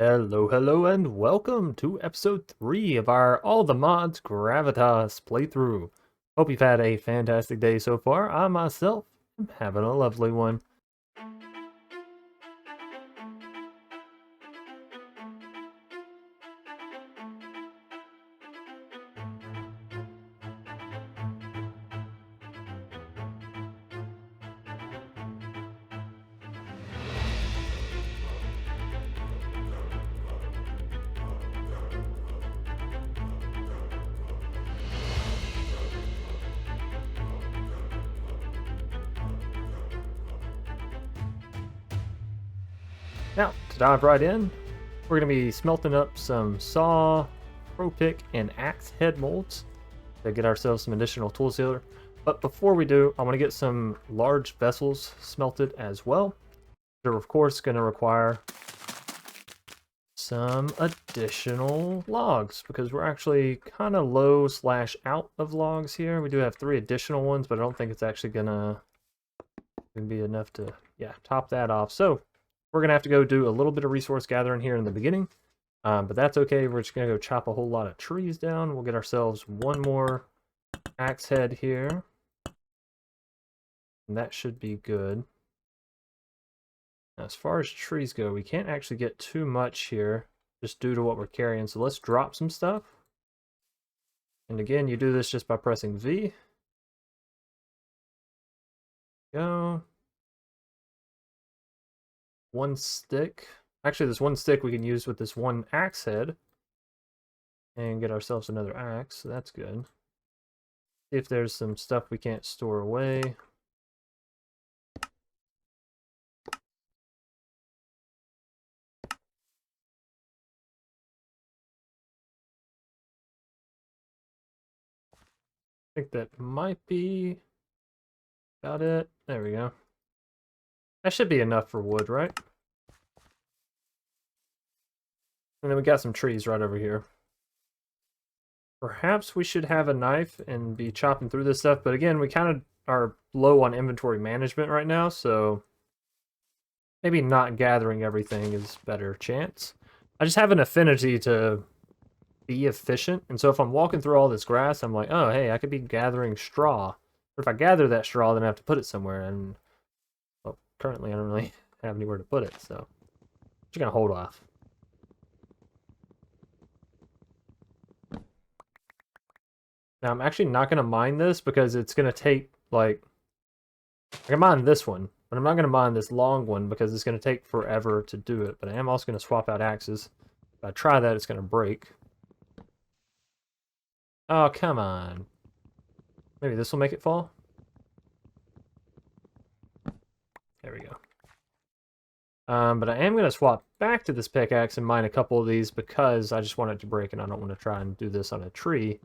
Hello, hello, and welcome to episode 3 of our All the Mods Gravitas playthrough. Hope you've had a fantastic day so far. I myself am having a lovely one. Now, to dive right in, we're going to be smelting up some saw, pro pick, and axe head molds to get ourselves some additional tools here. But before we do, I want to get some large vessels smelted as well. They're of course going to require some additional logs because we're actually kind of low / out of logs here. We do have 3 additional ones, but I don't think it's actually gonna be enough to top that off. So we're gonna have to go do a little bit of resource gathering here in the beginning, but that's okay. We're just gonna go chop a whole lot of trees down. We'll get ourselves one more axe head here, and that should be good. Now, as far as trees go, we can't actually get too much here just due to what we're carrying. So let's drop some stuff. And again, you do this just by pressing V. Go. 1 stick. Actually, this 1 stick we can use with this 1 axe head. And get ourselves another axe, so that's good. See if there's some stuff we can't store away. I think that might be about it. There we go. That should be enough for wood, right? And then we got some trees right over here. Perhaps we should have a knife and be chopping through this stuff, but again, we kind of are low on inventory management right now, so maybe not gathering everything is better chance. I just have an affinity to be efficient, and so if I'm walking through all this grass, I'm like, oh, hey, I could be gathering straw. But if I gather that straw, then I have to put it somewhere, and well, currently I don't really have anywhere to put it, so I'm just gonna hold off. Now, I'm actually not going to mine this because it's going to take, like, I can mine this one, but I'm not going to mine this long one because it's going to take forever to do it. But I am also going to swap out axes. If I try that, it's going to break. Oh, come on. Maybe this will make it fall? There we go. But I am going to swap back to this pickaxe and mine a couple of these because I just want it to break and I don't want to try and do this on a tree.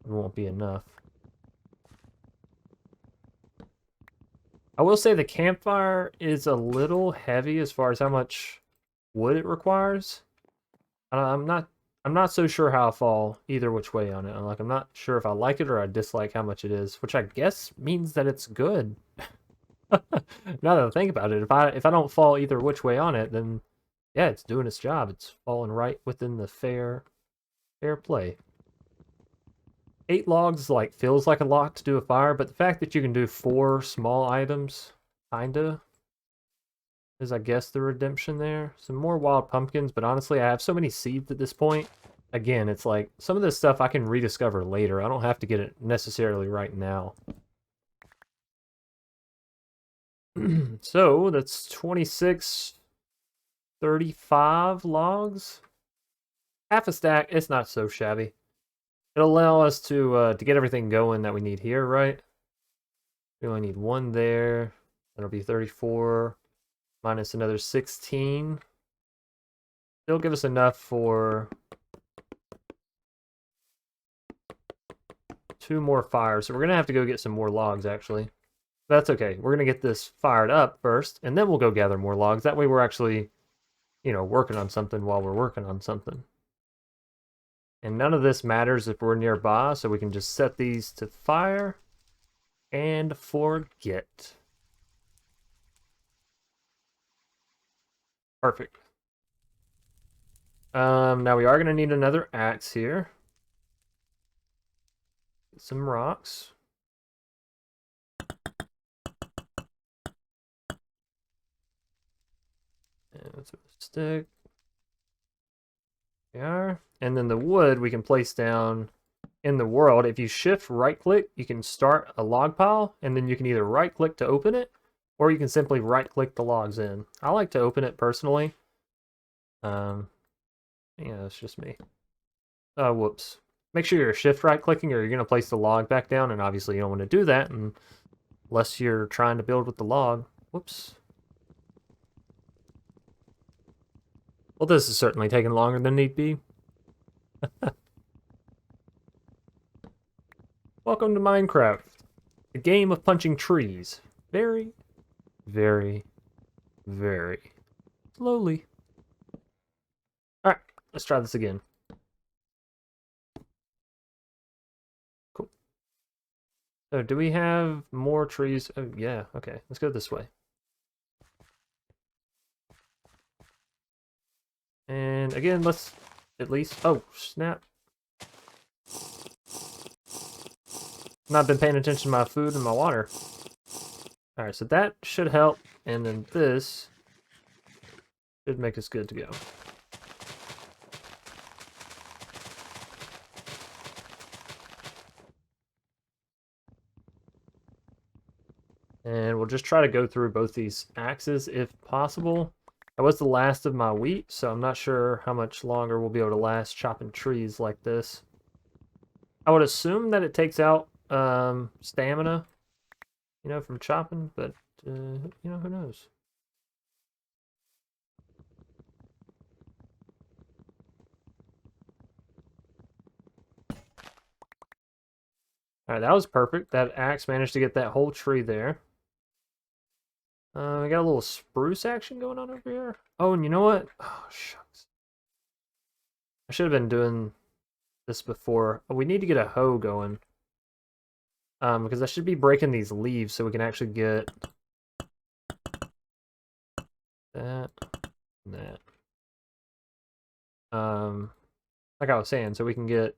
It won't be enough. I will say the campfire is a little heavy as far as how much wood it requires. I'm not so sure how I fall either which way on it. I'm not sure if I like it or I dislike how much it is, which I guess means that it's good. Now that I think about it, if I don't fall either which way on it, then yeah, it's doing its job. It's falling right within the fair play. 8 logs feels like a lot to do a fire, but the fact that you can do 4 small items kinda is, I guess, the redemption there. Some more wild pumpkins, but honestly I have so many seeds at this point. Again, it's like some of this stuff I can rediscover later. I don't have to get it necessarily right now. So that's 26, 35 logs. Half a stack, it's not so shabby. It'll allow us to get everything going that we need here, right? We only need 1 there. That'll be 34 minus another 16. It'll give us enough for 2 more fires. So we're gonna have to go get some more logs, actually. That's okay. We're gonna get this fired up first, and then we'll go gather more logs. That way we're actually, working on something while we're working on something. And none of this matters if we're nearby, so we can just set these to fire and forget. Perfect. Now we are going to need another axe here. Get some rocks. And a stick. There we are. And then the wood we can place down in the world. If you shift right click, you can start a log pile, and then you can either right click to open it, or you can simply right click the logs in. I like to open it personally. Yeah, it's just me. Oh, whoops. Make sure you're shift right clicking or you're going to place the log back down, and obviously you don't want to do that unless you're trying to build with the log. Whoops. Well, this is certainly taking longer than need be. Welcome to Minecraft, the game of punching trees. Very, very, very slowly. Alright, let's try this again. Cool. So, do we have more trees? Oh, yeah, okay. Let's go this way. And again, let's at least... Oh, snap. Not been paying attention to my food and my water. Alright, so that should help. And then this should make us good to go. And we'll just try to go through both these axes if possible. That was the last of my wheat, so I'm not sure how much longer we'll be able to last chopping trees like this. I would assume that it takes out stamina, you know, from chopping, but, you know, who knows? Alright, that was perfect. That axe managed to get that whole tree there. We got a little spruce action going on over here. Oh, and you know what? Oh, shucks. I should have been doing this before. Oh, we need to get a hoe going. Because I should be breaking these leaves so we can actually get that and that. Like I was saying, so we can get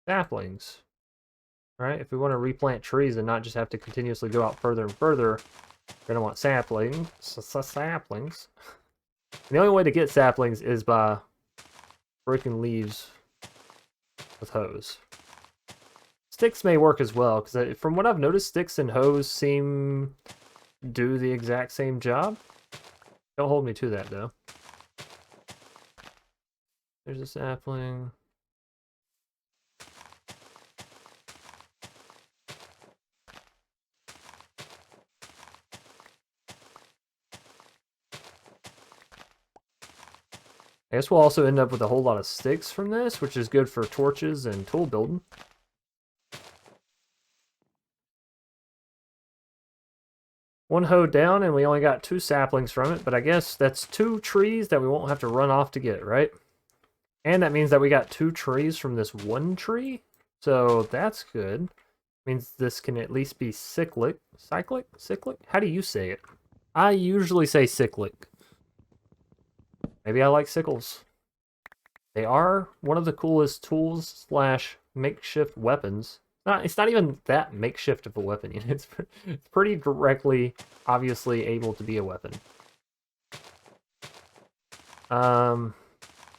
saplings. Right? If we want to replant trees and not just have to continuously go out further and further, we're gonna want saplings. Saplings. And the only way to get saplings is by breaking leaves with hoes. Sticks may work as well, because from what I've noticed, sticks and hoes seem do the exact same job. Don't hold me to that, though. There's a sapling. I guess we'll also end up with a whole lot of sticks from this, which is good for torches and tool building. One hoe down, and we only got 2 saplings from it, but I guess that's 2 trees that we won't have to run off to get, right? And that means that we got 2 trees from this one tree, so that's good. Means this can at least be cyclic. Cyclic? Cyclic? How do you say it? I usually say cyclic. Maybe I like sickles. They are one of the coolest tools / makeshift weapons. It's not even that makeshift of a weapon. It's pretty directly, obviously able to be a weapon. Not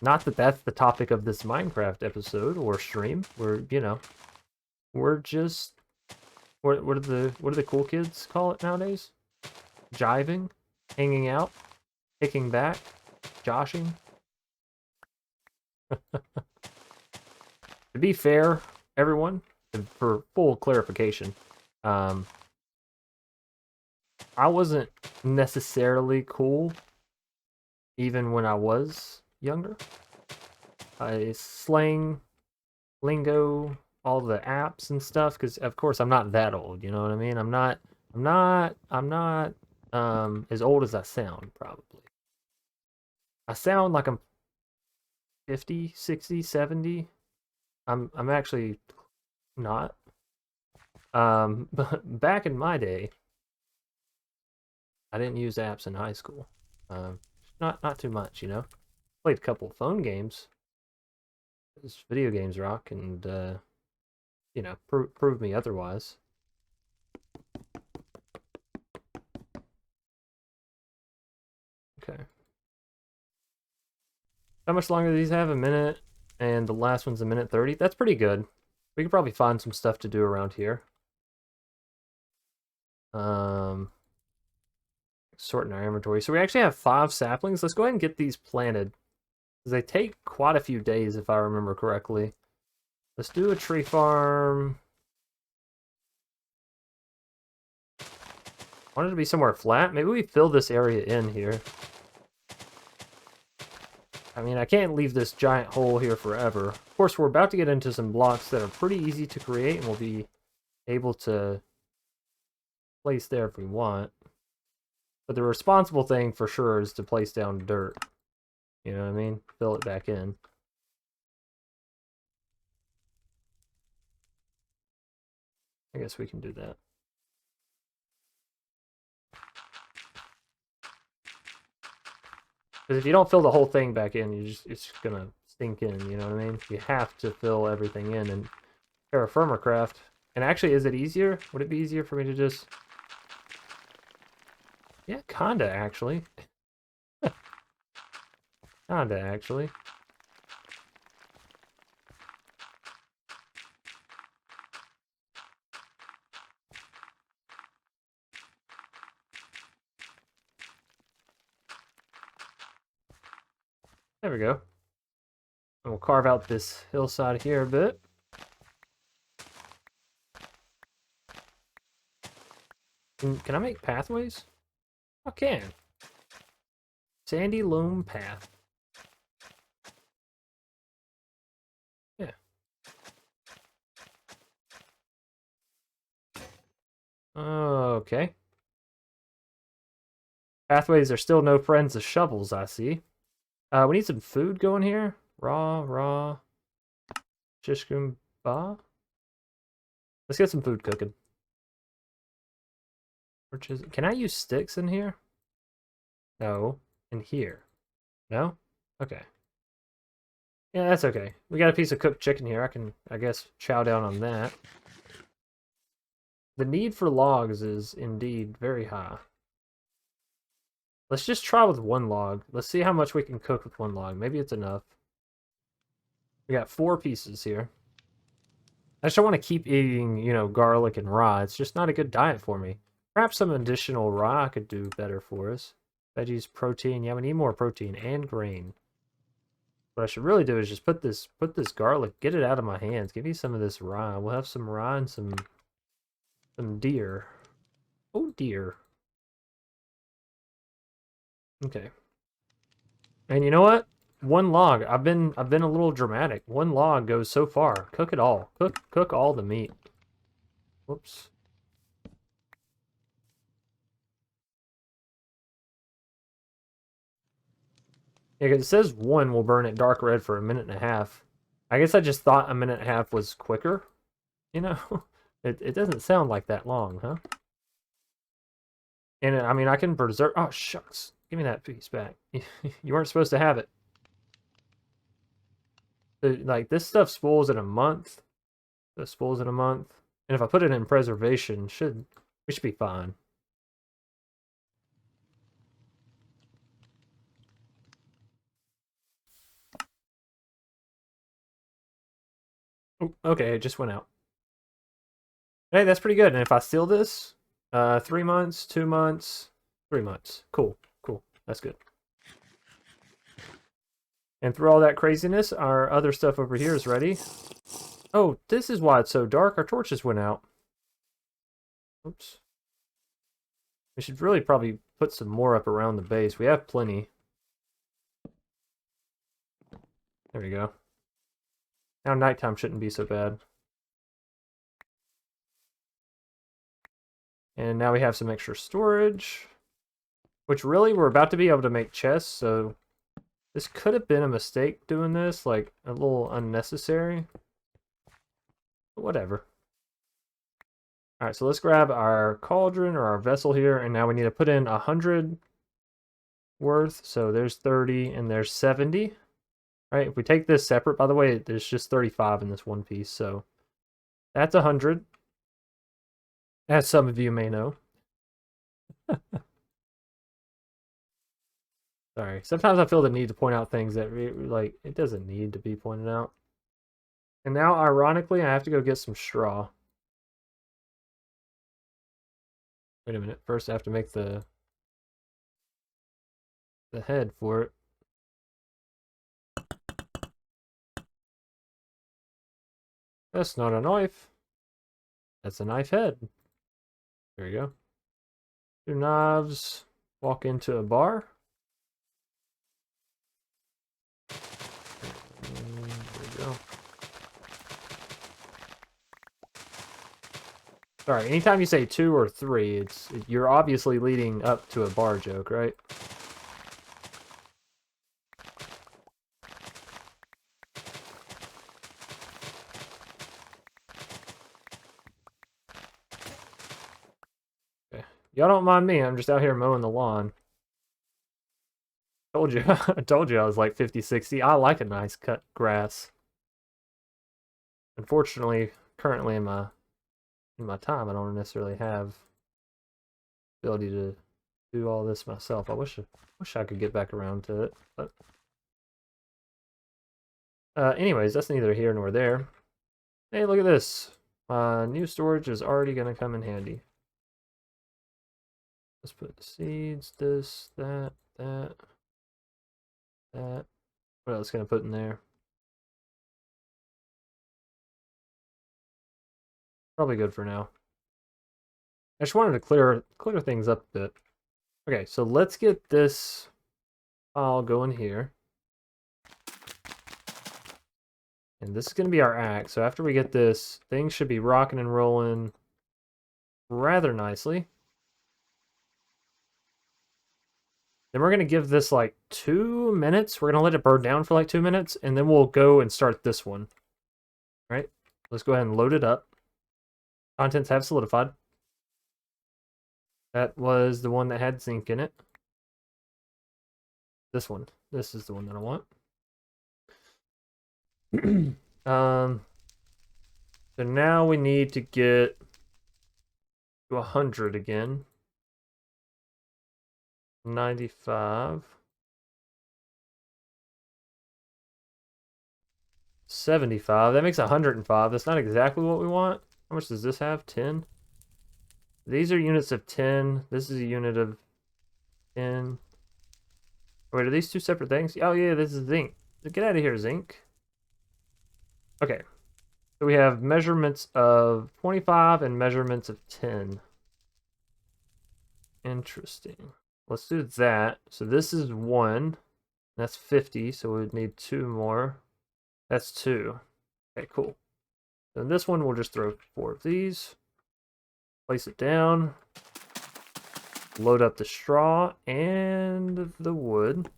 that that's the topic of this Minecraft episode or stream. We're, you know, we're just what do the cool kids call it nowadays? Jiving, hanging out, kicking back, joshing. To be fair, everyone, for full clarification, I wasn't necessarily cool even when I was younger. Slang, lingo, all the apps and stuff, because of course I'm not that old, you know what I mean? I'm not as old as I sound, probably. I sound like I'm 50, 60, 70. I'm actually not. But back in my day, I didn't use apps in high school. Not too much, you know. played a couple phone games. This video games rock, and you know, prove me otherwise. Okay. How much longer do these have? A minute, and the last one's a minute 30. That's pretty good. We could probably find some stuff to do around here. Sorting our inventory. So we actually have 5 saplings. Let's go ahead and get these planted, because they take quite a few days, if I remember correctly. Let's do a tree farm. I want it to be somewhere flat. Maybe we fill this area in here. I mean, I can't leave this giant hole here forever. Of course, we're about to get into some blocks that are pretty easy to create, and we'll be able to place there if we want. But the responsible thing for sure is to place down dirt. You know what I mean? Fill it back in. I guess we can do that. Because if you don't fill the whole thing back in, it's gonna sink in, you know what I mean? You have to fill everything in and terra firma craft. And actually, is it easier? Would it be easier for me to just... Yeah, kinda, actually. Kinda, actually. There we go. And we'll carve out this hillside here a bit. Can I make pathways? I can. Sandy loam path. Yeah. Okay. Pathways are still no friends of shovels, I see. We need some food going here. Raw. Shishkumba. Let's get some food cooking. Can I use sticks in here? No. In here. No? Okay. Yeah, that's okay. We got a piece of cooked chicken here. I can, I guess, chow down on that. The need for logs is indeed very high. Let's just try with 1 log. Let's see how much we can cook with 1 log. Maybe it's enough. We got 4 pieces here. I just don't want to keep eating, you know, garlic and raw. It's just not a good diet for me. Perhaps some additional raw could do better for us. Veggies, protein. Yeah, we need more protein and grain. What I should really do is just put this garlic, get it out of my hands. Give me some of this raw. We'll have some raw and some deer. Oh dear. Okay. And you know what? 1 log. I've been a little dramatic. 1 log goes so far. Cook it all. Cook all the meat. Whoops. Yeah, 'cause it says 1 will burn it dark red for 1.5 minutes. I guess I just thought 1.5 minutes was quicker. You know? It doesn't sound like that long, huh? And I mean, I can preserve... Oh, shucks. Give me that piece back. You weren't supposed to have it. Like, this stuff spoils in a month. This spoils in a month. And if I put it in preservation, we should be fine. Oh, okay, it just went out. Hey, that's pretty good. And if I steal this, 3 months, 2 months, 3 months. Cool. That's good. And through all that craziness, our other stuff over here is ready. Oh, this is why it's so dark. Our torches went out. Oops. We should really probably put some more up around the base. We have plenty. There we go. Now nighttime shouldn't be so bad. And now we have some extra storage. Which really, we're about to be able to make chests, so... This could have been a mistake doing this, like, a little unnecessary. But whatever. Alright, so let's grab our cauldron or our vessel here, and now we need to put in 100 worth. So there's 30 and there's 70. Right? If we take this separate, by the way, there's just 35 in this one piece. So that's 100, as some of you may know. Sorry. Sometimes I feel the need to point out things that, like, it doesn't need to be pointed out. And now, ironically, I have to go get some straw. Wait a minute. First, I have to make the head for it. That's not a knife. That's a knife head. There you go. 2 knives. Walk into a bar. And there you go. Sorry, anytime you say 2 or 3, you're obviously leading up to a bar joke, right? Okay. Y'all don't mind me, I'm just out here mowing the lawn. Told you, I told you I was like 50, 60. I like a nice cut grass. Unfortunately, currently in my time, I don't necessarily have the ability to do all this myself. I wish I could get back around to it, but anyways, that's neither here nor there. Hey, look at this. My new storage is already gonna come in handy. Let's put the seeds, this, that. What else can I put in there? Probably good for now. I just wanted to clear things up a bit. Okay, so let's get this file going here. And this is going to be our axe. So after we get this, things should be rocking and rolling rather nicely. Then we're going to give this like 2 minutes. We're going to let it burn down for like 2 minutes, and then we'll go and start this one. All right, let's go ahead and load it up. Contents have solidified. That was the one that had zinc in it. This one. This is the one that I want. So now we need to get to 100 again. 95. 75. That makes 105. That's not exactly what we want. How much does this have? 10? These are units of 10. This is a unit of 10. Wait, are these two separate things? Oh, yeah, this is zinc. Get out of here, zinc. Okay. So we have measurements of 25 and measurements of 10. Interesting. Let's do that. So this is 1. That's 50, so we would need 2 more. That's 2. Okay, cool. Then this one, we'll just throw 4 of these. Place it down. Load up the straw and the wood.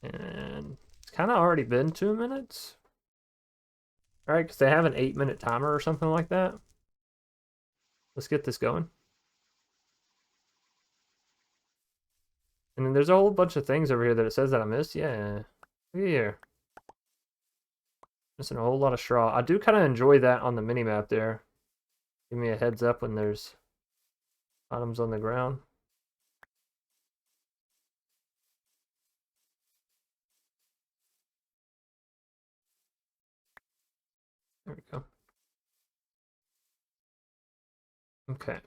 And it's kind of already been 2 minutes. All right, because they have an 8-minute timer or something like that. Let's get this going. And then there's a whole bunch of things over here that it says that I missed. Yeah, look at here. Missing a whole lot of straw. I do kind of enjoy that on the mini-map there. Give me a heads up when there's items on the ground. There we go. Okay.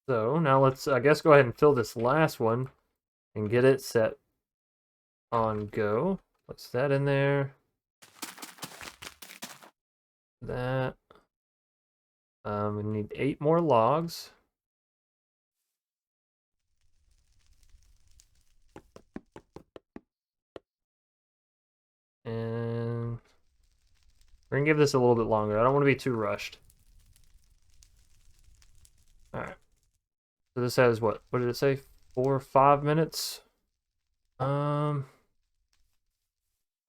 So now let's, I guess, go ahead and fill this last one and get it set on go. Place that in there. That. We need 8 more logs. And we're gonna give this a little bit longer. I don't want to be too rushed. All right. So this has what? What did it say? 4 or 5 minutes?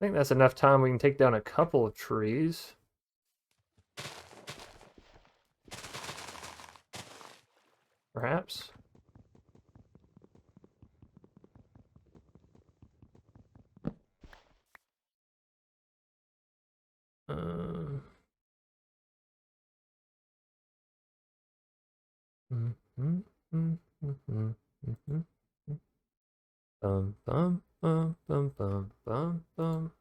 think that's enough time. We can take down a couple of trees. Perhaps. Um, Bum bum bum bum bum bum bum.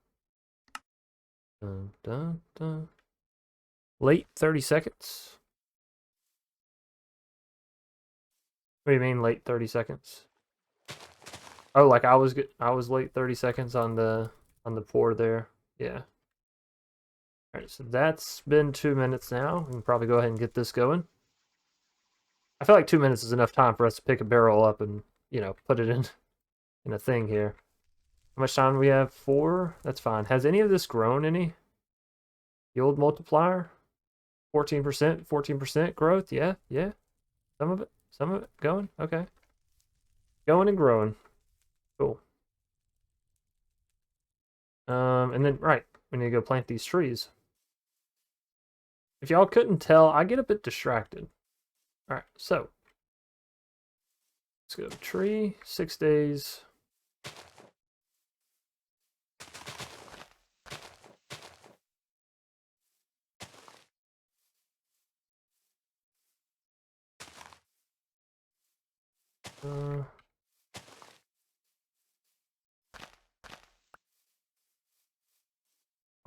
Dun, dun, dun. Late 30 seconds. What do you mean late 30 seconds? Oh, like I was late 30 seconds on the pour there. Yeah. All right, so that's been 2 minutes now. We can probably go ahead and get this going. I feel like 2 minutes is enough time for us to pick a barrel up and, you know, put it in a thing here. How much time do we have? 4? That's fine. Has any of this grown any? The old multiplier? 14%, 14% growth? Yeah, yeah. Some of it going? Okay. Going and growing. Cool. And then, right, we need to go plant these trees. If y'all couldn't tell, I get a bit distracted. All right, so let's go tree, 6 days.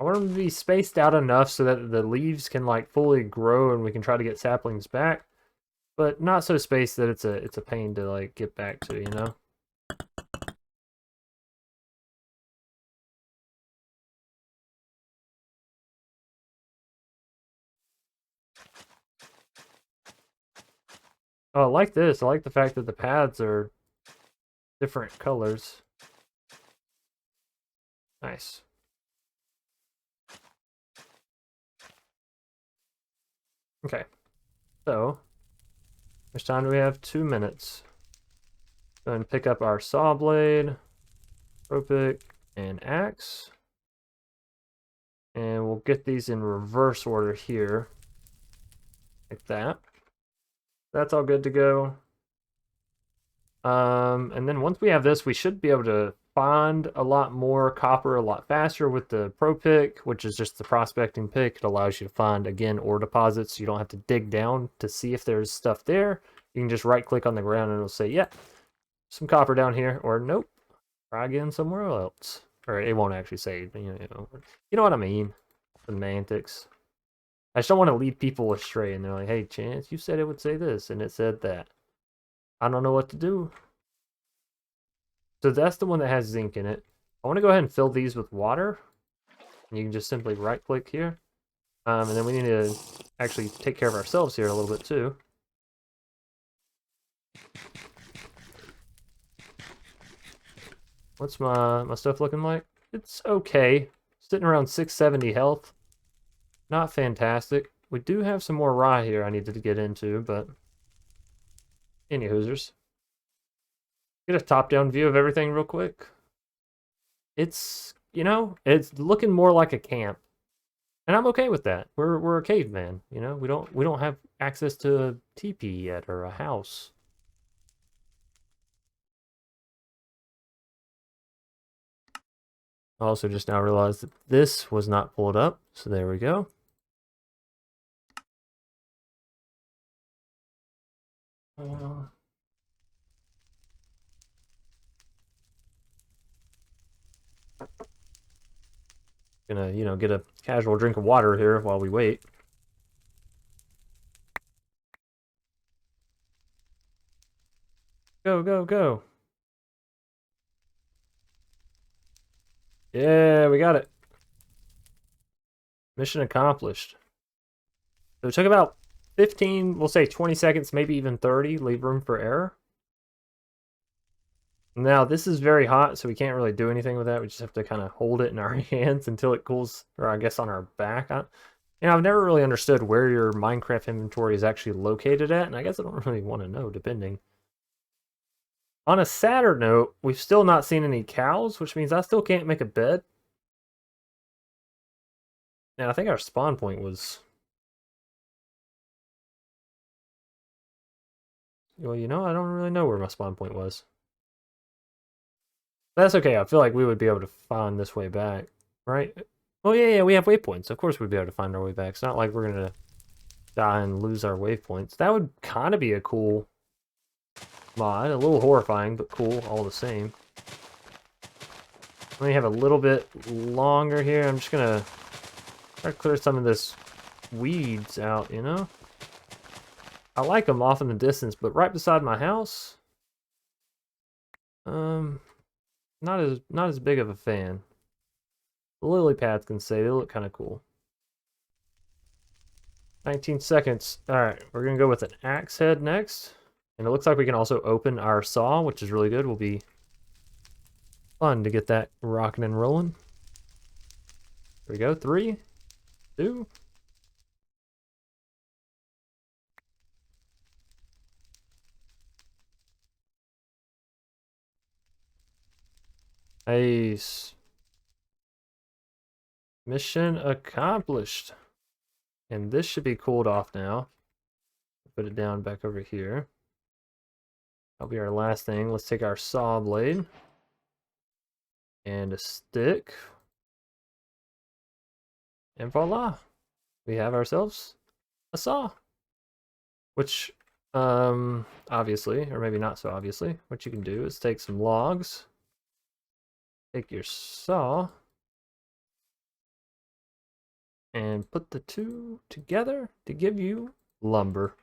I want them to be spaced out enough so that the leaves can like fully grow and we can try to get saplings back, but not so spaced that it's a pain to like get back to, you know? Oh, I like this. I like the fact that the paths are different colors. Nice. Okay. So, how much time do we have? 2 minutes. Go ahead and pick up our saw blade, pro pick, and axe. And we'll get these in reverse order here. Like that. That's all good to go. And then once we have this, we should be able to find a lot more copper a lot faster with the Pro Pick, which is just the prospecting pick. It allows you to find, again, ore deposits. You don't have to dig down to see if there's stuff there. You can just right-click on the ground and it'll say, yeah, some copper down here, or nope, try again somewhere else. Or it won't actually say, you know what I mean. Semantics. I just don't want to lead people astray, and they're like, hey, Chance, you said it would say this, and it said that. I don't know what to do. So that's the one that has zinc in it. I want to go ahead and fill these with water. And you can just simply right-click here. And then we need to actually take care of ourselves here a little bit, too. What's my stuff looking like? It's okay. Sitting around 670 health. Not fantastic. We do have some more rye here I needed to get into, but any hoosers. Get a top-down view of everything real quick. It's, you know, it's looking more like a camp. And I'm okay with that. We're a caveman, you know? We don't have access to a teepee yet or a house. I also just now realized that this was not pulled up, so there we go. Gonna, you know, get a casual drink of water here while we wait. Go, go, go. Yeah, we got it. Mission accomplished. So it took about 15, we'll say 20 seconds, maybe even 30. Leave room for error. Now, this is very hot, so we can't really do anything with that. We just have to kind of hold it in our hands until it cools, or I guess on our back. You know, I've never really understood where your Minecraft inventory is actually located at, and I guess I don't really want to know, depending. On a sadder note, we've still not seen any cows, which means I still can't make a bed. And I think our spawn point was... Well, you know, I don't really know where my spawn point was. That's okay. I feel like we would be able to find this way back, right? Oh, yeah, we have waypoints. Of course we'd be able to find our way back. It's not like we're going to die and lose our waypoints. That would kind of be a cool mod. A little horrifying, but cool all the same. Let me have a little bit longer here. I'm just going to try to clear some of this weeds out, you know? I like them off in the distance, but right beside my house, not as big of a fan. The lily pads can say they look kind of cool. 19 seconds. All right, we're gonna go with an axe head next, and it looks like we can also open our saw, which is really good. Will be fun to get that rocking and rolling. Here we go. 3, 2. Nice. Mission accomplished. And this should be cooled off now. Put it down back over here. That'll be our last thing. Let's take our saw blade and a stick. And voila. We have ourselves a saw. Which, obviously, or maybe not so obviously, what you can do is take some logs, take your saw, and put the two together to give you lumber.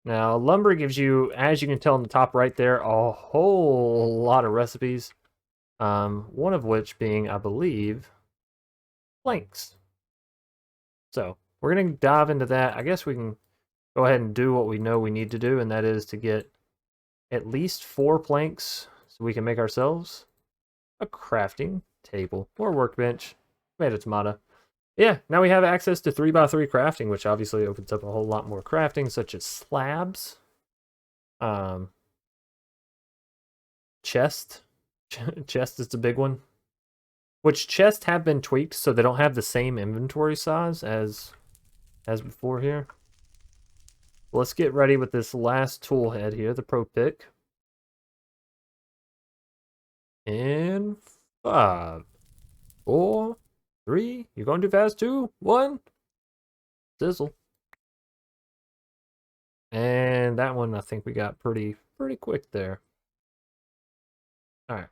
Now, lumber gives you, as you can tell in the top right there, a whole lot of recipes. One of which being, I believe, planks. So, we're going to dive into that. I guess we can go ahead and do what we know we need to do, and that is to get at least 4 planks so we can make ourselves a crafting table or workbench. Tomato, tomato. Yeah, now we have access to 3x3 crafting, which obviously opens up a whole lot more crafting, such as slabs, chest. Chest is the big one. Which chests have been tweaked so they don't have the same inventory size as before here. Let's get ready with this last tool head here, the Pro Pick. In 5, 4, 3. You're going too fast. 2, 1. Sizzle. And that one I think we got pretty quick there. All right.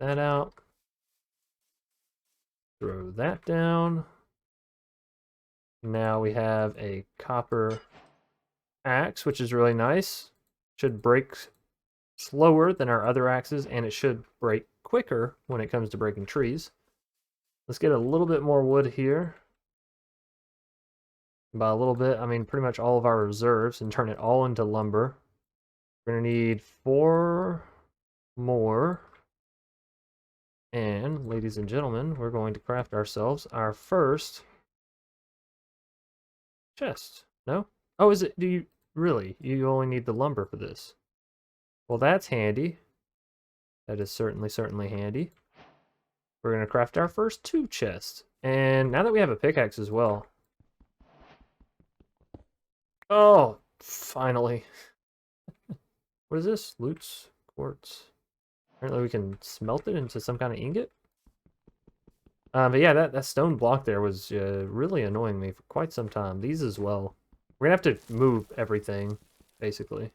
That out. Throw that down. Now we have a copper axe, which is really nice. Should break slower than our other axes, and it should break quicker when it comes to breaking trees. Let's get a little bit more wood here. By a little bit, I mean pretty much all of our reserves, and turn it all into lumber. We're going to need 4 more. And, ladies and gentlemen, we're going to craft ourselves our first chest. No? Oh, is it? Do you really? You only need the lumber for this. Well, that's handy. That is certainly handy. We're going to craft our first 2 chests. And now that we have a pickaxe as well. Oh, finally. What is this? Loots, quartz. Apparently we can smelt it into some kind of ingot. But yeah, that stone block there was really annoying me for quite some time. These as well. We're going to have to move everything, basically.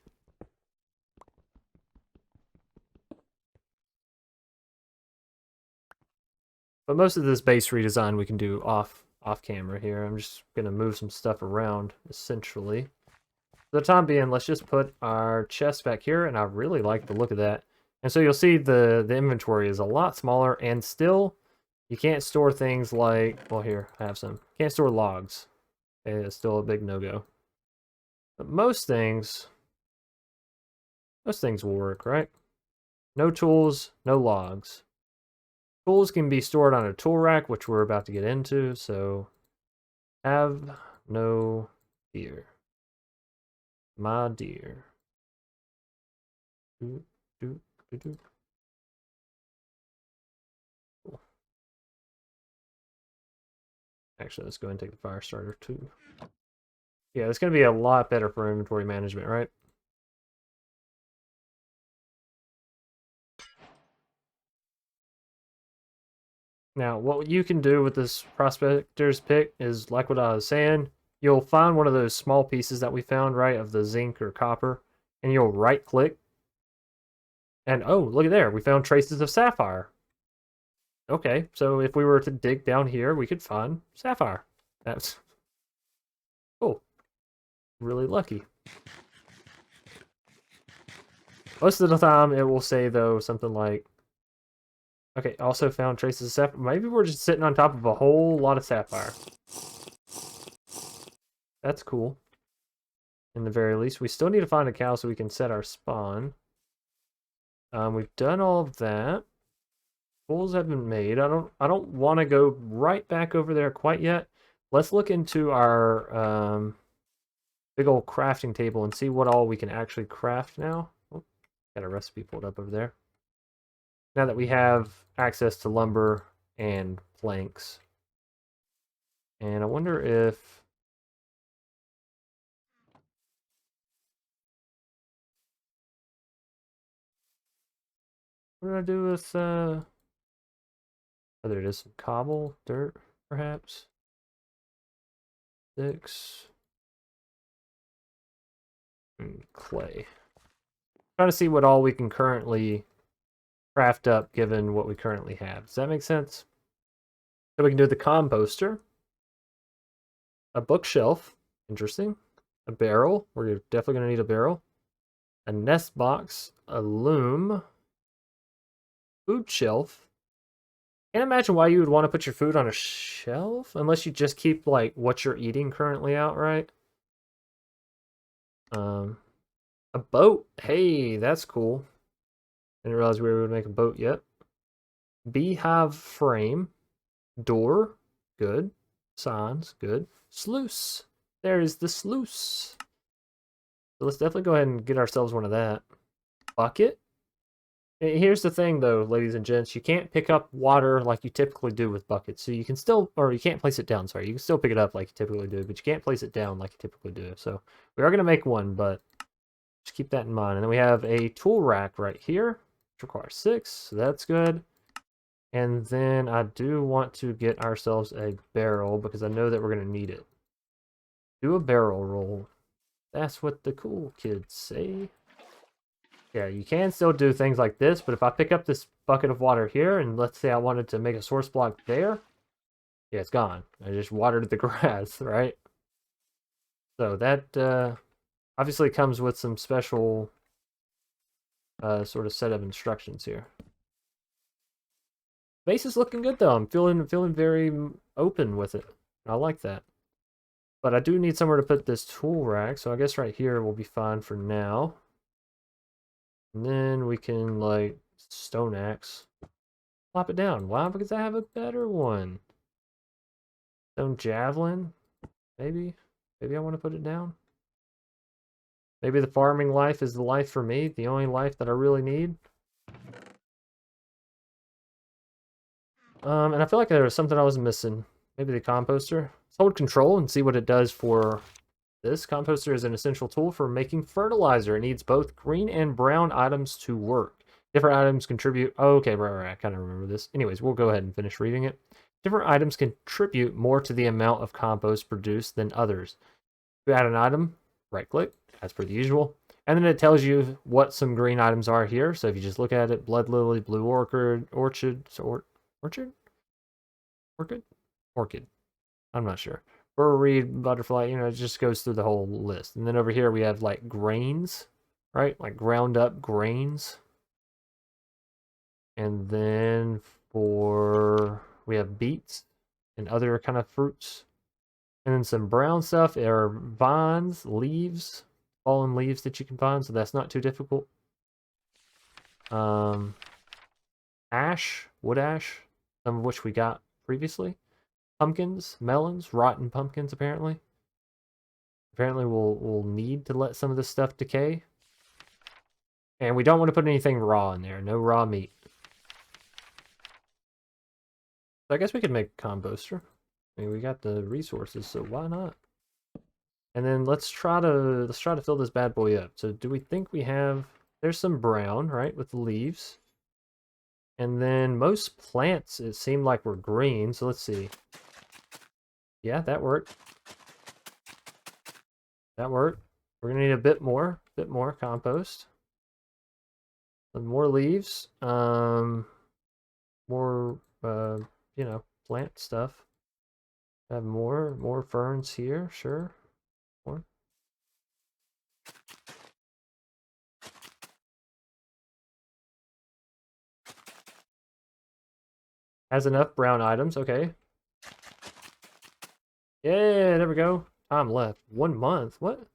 But most of this base redesign we can do off camera here. I'm just going to move some stuff around, essentially. For the time being, let's just put our chest back here, and I really like the look of that. And so you'll see the inventory is a lot smaller, and still, you can't store things like, well here, I have some. Can't store logs. It's still a big no-go. But most things will work, right? No tools, no logs. Tools can be stored on a tool rack, which we're about to get into, so have no fear. My dear. Cool. Actually, let's go ahead and take the fire starter too. Yeah, it's going to be a lot better for inventory management, right? Now, what you can do with this prospector's pick is, like what I was saying, you'll find one of those small pieces that we found, right, of the zinc or copper, and you'll right-click, and oh, look at there, we found traces of sapphire. Okay, so if we were to dig down here, we could find sapphire. That's cool. Really lucky. Most of the time, it will say, though, something like, okay, also found traces of sapphire. Maybe we're just sitting on top of a whole lot of sapphire. That's cool. In the very least, we still need to find a cow so we can set our spawn. We've done all of that. Tools have been made. I don't want to go right back over there quite yet. Let's look into our big old crafting table and see what all we can actually craft now. Oh, got a recipe pulled up over there. Now that we have access to lumber and planks. And I wonder if... What did I do with... Oh, there it is. Some cobble, dirt, perhaps. Sticks. And clay. Trying to see what all we can currently craft up given what we currently have. Does that make sense? So we can do the composter. A bookshelf. Interesting. A barrel. We're definitely going to need a barrel. A nest box. A loom. Food shelf. Can't imagine why you would want to put your food on a shelf unless you just keep like what you're eating currently out, right? A boat. Hey, that's cool. Didn't realize we were able to make a boat yet. Beehive frame. Door. Good. Signs. Good. Sluice. There is the sluice. So let's definitely go ahead and get ourselves one of that. Bucket. Here's the thing, though, ladies and gents. You can't pick up water like you typically do with buckets. So you can still, or you can't place it down, sorry. You can still pick it up like you typically do, but you can't place it down like you typically do. So we are going to make one, but just keep that in mind. And then we have a tool rack right here, which requires 6, so that's good. And then I do want to get ourselves a barrel because I know that we're going to need it. Do a barrel roll. That's what the cool kids say. Yeah, you can still do things like this, but if I pick up this bucket of water here, and let's say I wanted to make a source block there, yeah, it's gone. I just watered the grass, right? So that obviously comes with some special sort of set of instructions here. Base is looking good though. I'm feeling very open with it. I like that. But I do need somewhere to put this tool rack, so I guess right here will be fine for now. And then we can, like, stone axe. Plop it down. Why? Because I have a better one. Stone javelin? Maybe? Maybe I want to put it down? Maybe the farming life is the life for me, the only life that I really need. And I feel like there was something I was missing. Maybe the composter. Let's hold control and see what it does for this. Composter is an essential tool for making fertilizer. It needs both green and brown items to work. Different items contribute... Oh, okay, right. I kind of remember this. Anyways, we'll go ahead and finish reading it. Different items contribute more to the amount of compost produced than others. To add an item, right-click, as per the usual. And then it tells you what some green items are here. So if you just look at it, blood lily, blue orchid, orchid? Orchid? I'm not sure. Burr reed, butterfly, you know, it just goes through the whole list. And then over here we have like grains, right? Like ground up grains. And then we have beets and other kind of fruits. And then some brown stuff are vines, leaves, fallen leaves that you can find, so that's not too difficult. Ash, wood ash, some of which we got previously. Pumpkins, melons, rotten pumpkins apparently. Apparently we'll need to let some of this stuff decay. And we don't want to put anything raw in there, no raw meat. So I guess we could make a composter. I mean, we got the resources, so why not? And then let's try to fill this bad boy up. So do we think we have? There's some brown, right, with the leaves. And then most plants, it seemed like were green. So let's see. Yeah, that worked. That worked. We're gonna need a bit more compost. Some more leaves. More you know, plant stuff. Have more ferns here, sure. More. Has enough brown items, okay. Yeah, there we go. Time left. 1 month. What?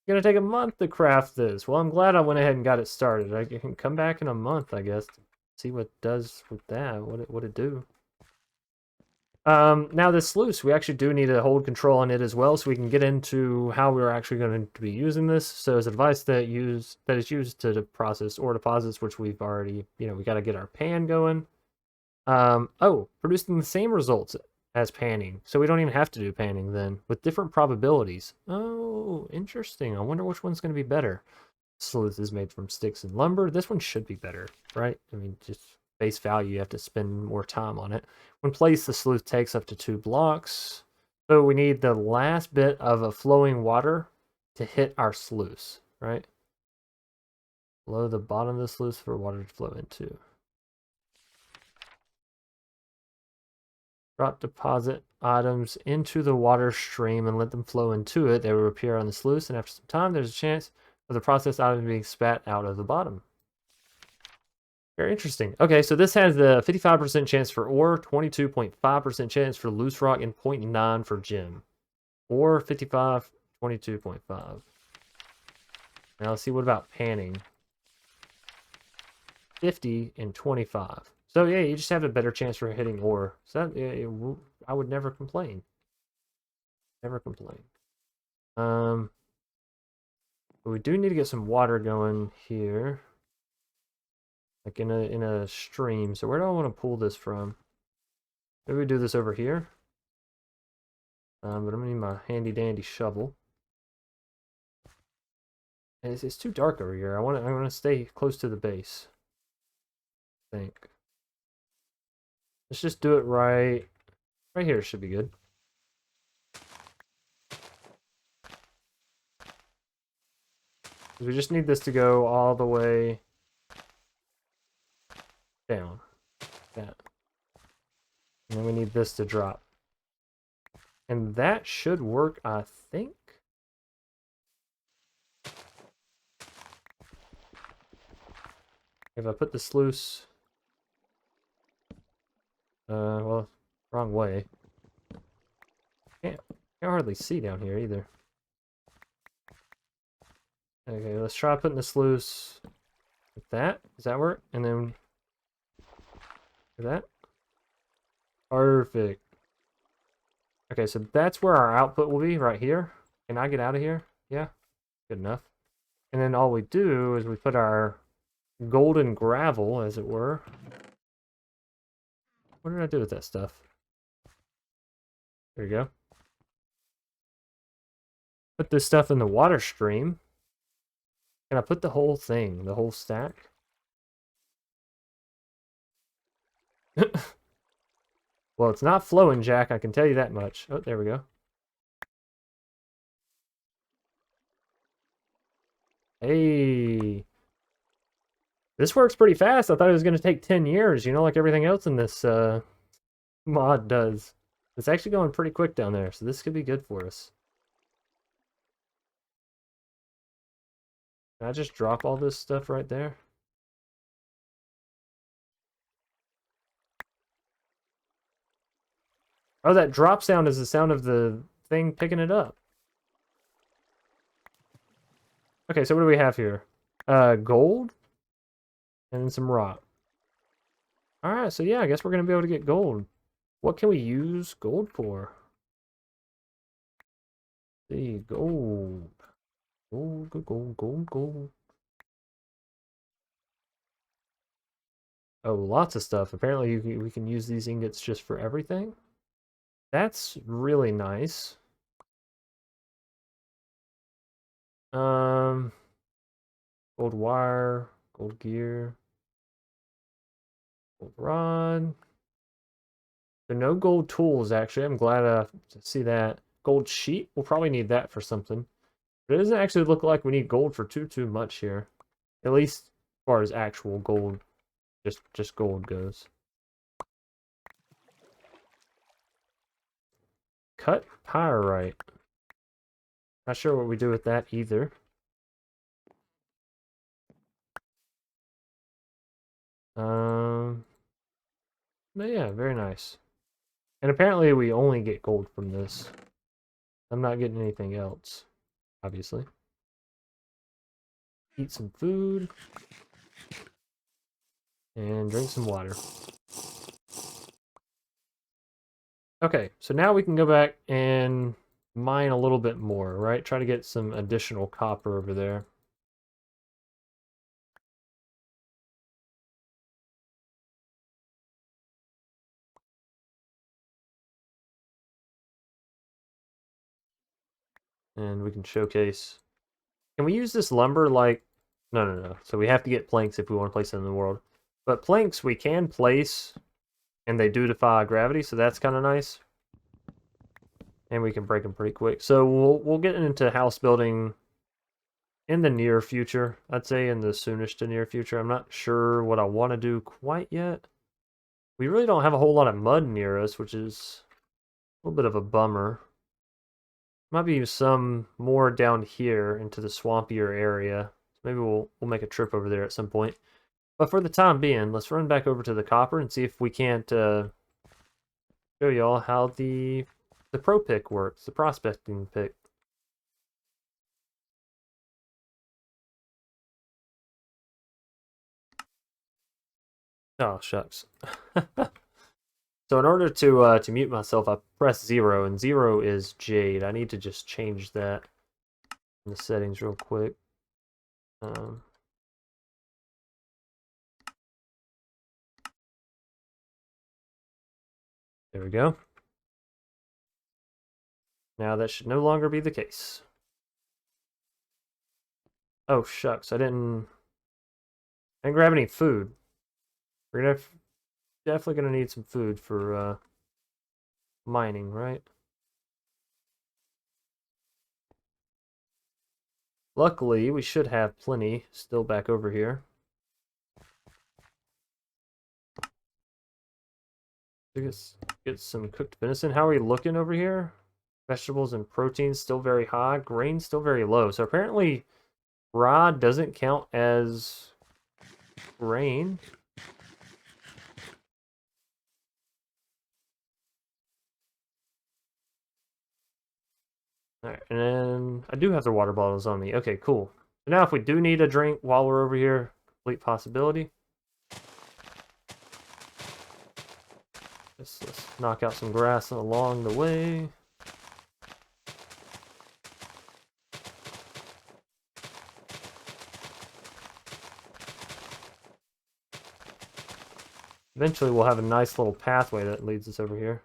Gonna take a month to craft this. Well, I'm glad I went ahead and got it started. I can come back in a month, I guess, to see what it does with that. What it do? Now this sluice, we actually do need to hold control on it as well, so we can get into how we're actually going to be using this. So as advice that is used to process ore deposits, which we've already, we got to get our pan going. Oh, producing the same results as panning. So we don't even have to do panning then, with different probabilities. Oh, interesting. I wonder which one's going to be better. Sleuth is made from sticks and lumber. This one should be better, right? I mean, just base value, you have to spend more time on it. When placed, the sleuth takes up to 2 blocks. So we need the last bit of a flowing water to hit our sluice, right? Below the bottom of the sluice for water to flow into. Drop deposit items into the water stream and let them flow into it. They will appear on the sluice, and after some time, there's a chance of the processed item being spat out of the bottom. Very interesting. Okay, so this has the 55% chance for ore, 22.5% chance for loose rock, and 0.9 for gem. Ore, 55, 22.5. Now let's see, what about panning? 50 and 25. So yeah, you just have a better chance for hitting ore. So that, I would never complain. Never complain. But we do need to get some water going here. Like in a stream. So where do I want to pull this from? Maybe we do this over here. But I'm gonna need my handy dandy shovel. It's too dark over here. I want to stay close to the base. I think. Let's just do it right here. Should be good. We just need this to go all the way down. That. And then we need this to drop. And that should work, I think. If I put the sluice... well, wrong way. Can't hardly see down here either. Okay, let's try putting the sluice with that. Does that work? And then... with that. Perfect. Okay, so that's where our output will be, right here. Can I get out of here? Yeah, good enough. And then all we do is we put our golden gravel, as it were. What did I do with that stuff? There you go. Put this stuff in the water stream. Can I put the whole thing, the whole stack? Well, it's not flowing, Jack, I can tell you that much. Oh, there we go. Hey. This works pretty fast. I thought it was going to take 10 years, like everything else in this mod does. It's actually going pretty quick down there, so this could be good for us. Can I just drop all this stuff right there? Oh, that drop sound is the sound of the thing picking it up. Okay, so what do we have here? Gold? And then some rock. Alright, so yeah, I guess we're going to be able to get gold. What can we use gold for? See, gold. Gold, gold, gold, gold, gold. Oh, lots of stuff. Apparently we can use these ingots just for everything. That's really nice. Gold wire, gold gear, gold rod. There are no gold tools, actually. I'm glad to see that. Gold sheet, we'll probably need that for something. But it doesn't actually look like we need gold for too much here. At least as far as actual gold, just gold goes. Cut pyrite. Not sure what we do with that either. But yeah, very nice. And apparently we only get gold from this. I'm not getting anything else, obviously. Eat some food. And drink some water. Okay, so now we can go back and mine a little bit more, right? Try to get some additional copper over there. And we can showcase. Can we use this lumber like... No. So we have to get planks if we want to place it in the world. But planks we can place, and they do defy gravity, so that's kind of nice. And we can break them pretty quick. So we'll get into house building in the near future. I'd say in the soonish to near future. I'm not sure what I want to do quite yet. We really don't have a whole lot of mud near us, which is a little bit of a bummer. Might be some more down here into the swampier area. Maybe we'll make a trip over there at some point. But for the time being, let's run back over to the copper and see if we can't show y'all how the pro pick works, the prospecting pick. Oh, shucks. So in order to mute myself, I press 0, and 0 is jade. I need to just change that in the settings real quick. There we go. Now that should no longer be the case. Oh, shucks. I didn't grab any food. We're definitely gonna need some food for mining, right? Luckily, we should have plenty still back over here. Get some cooked venison. How are we looking over here? Vegetables and proteins still very high. Grain still very low. So apparently, raw doesn't count as grain. Alright, and then I do have the water bottles on me. Okay, cool. So now if we do need a drink while we're over here, complete possibility. Let's knock out some grass along the way. Eventually we'll have a nice little pathway that leads us over here.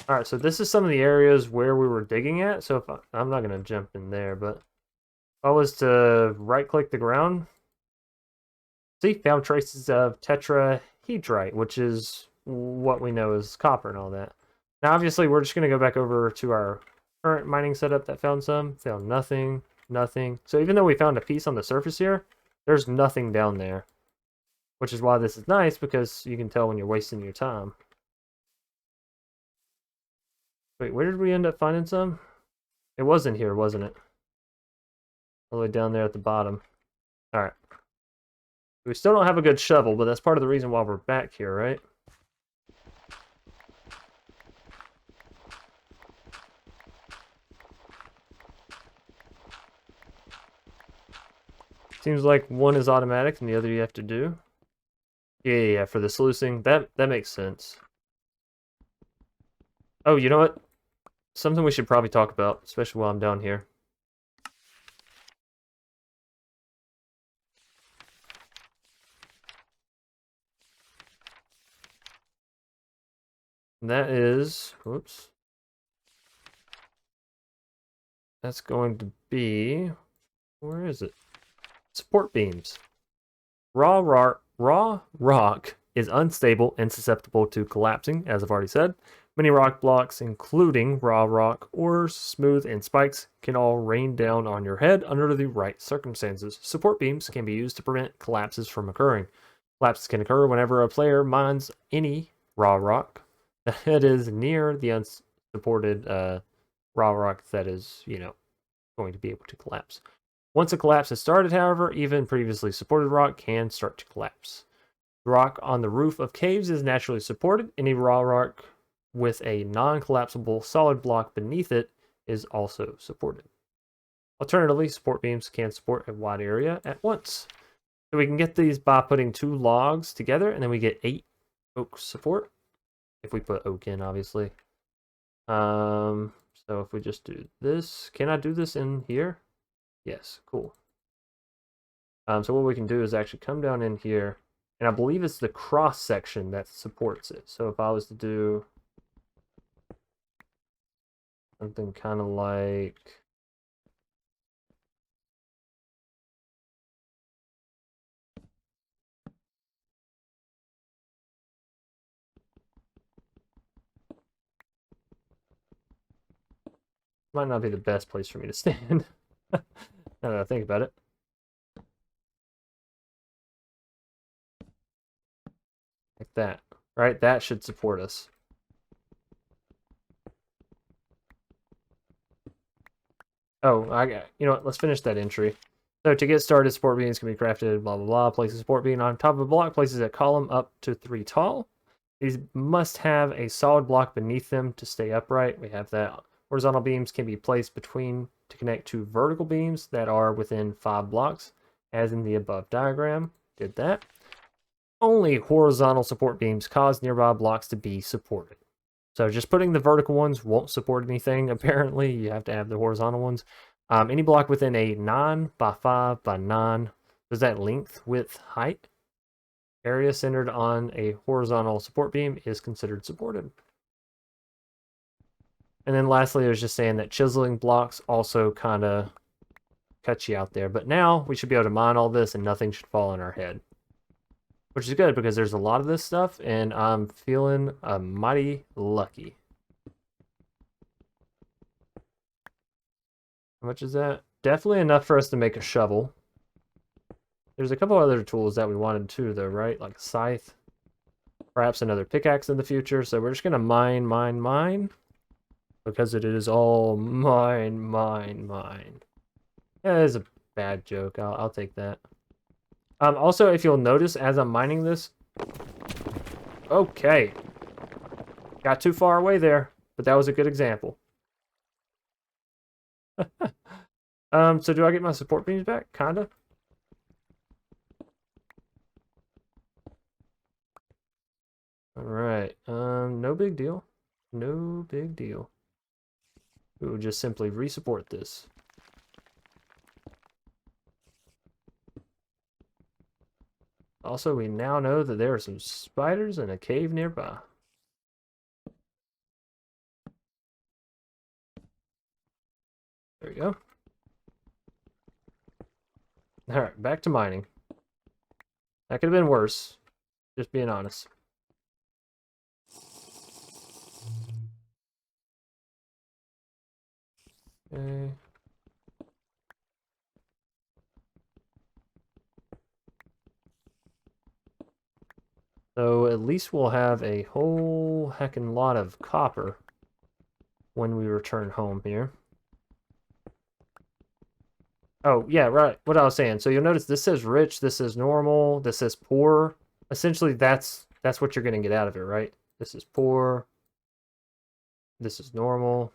Alright, so this is some of the areas where we were digging at. So if I'm not going to jump in there, but if I was to right-click the ground, see, found traces of tetrahedrite, which is what we know as copper and all that. Now, obviously, we're just going to go back over to our current mining setup that found some. Found nothing, nothing. So even though we found a piece on the surface here, there's nothing down there. Which is why this is nice, because you can tell when you're wasting your time. Wait, where did we end up finding some? It was in here, wasn't it? All the way down there at the bottom. Alright. We still don't have a good shovel, but that's part of the reason why we're back here, right? Seems like one is automatic and the other you have to do. Yeah, for the sluicing. That makes sense. Oh, you know what? Something we should probably talk about, especially while I'm down here. That is, whoops. That's going to be, where is it? Support beams. Raw rock is unstable and susceptible to collapsing, as I've already said. Many rock blocks, including raw rock, ores, smooth, and spikes, can all rain down on your head under the right circumstances. Support beams can be used to prevent collapses from occurring. Collapses can occur whenever a player mines any raw rock that is near the unsupported raw rock that is, going to be able to collapse. Once a collapse has started, however, even previously supported rock can start to collapse. The rock on the roof of caves is naturally supported. Any raw rock with a non-collapsible solid block beneath it is also supported. Alternatively, support beams can support a wide area at once. So we can get these by putting 2 logs together, and then we get 8 oak support. If we put oak in, obviously. So if we just do this, can I do this in here? Yes, cool. So what we can do is actually come down in here, and I believe it's the cross section that supports it. So if I was to do something kind of like, might not be the best place for me to stand. Now that I think about it. Like that, right? That should support us. Oh, you know what? Let's finish that entry. So to get started, support beams can be crafted, blah, blah, blah. Place a support beam on top of a block, places a column up to 3 tall. These must have a solid block beneath them to stay upright. We have that. Horizontal beams can be placed between to connect 2 vertical beams that are within 5 blocks, as in the above diagram. Did that. Only horizontal support beams cause nearby blocks to be supported. So just putting the vertical ones won't support anything. Apparently, you have to have the horizontal ones. Any block within a 9 by 5 by 9, does that length, width, height area centered on a horizontal support beam is considered supported. And then lastly, I was just saying that chiseling blocks also kind of cut you out there. But now we should be able to mine all this and nothing should fall on our head. Which is good because there's a lot of this stuff and I'm feeling mighty lucky. How much is that? Definitely enough for us to make a shovel. There's a couple other tools that we wanted too, though, right? Like a scythe. Perhaps another pickaxe in the future. So we're just going to mine. Because it is all mine. Yeah, that is a bad joke. I'll take that. Also, if you'll notice, as I'm mining this... Okay. Got too far away there, but that was a good example. So do I get my support beams back? Kinda. Alright, no big deal. No big deal. We will just simply re-support this. Also, we now know that there are some spiders in a cave nearby. There we go. Alright, back to mining. That could have been worse. Just being honest. Okay. So at least we'll have a whole heckin' lot of copper when we return home here. Oh, yeah, right. What I was saying. So you'll notice this says rich, this says normal, this says poor. Essentially, that's what you're going to get out of it, right? This is poor. This is normal.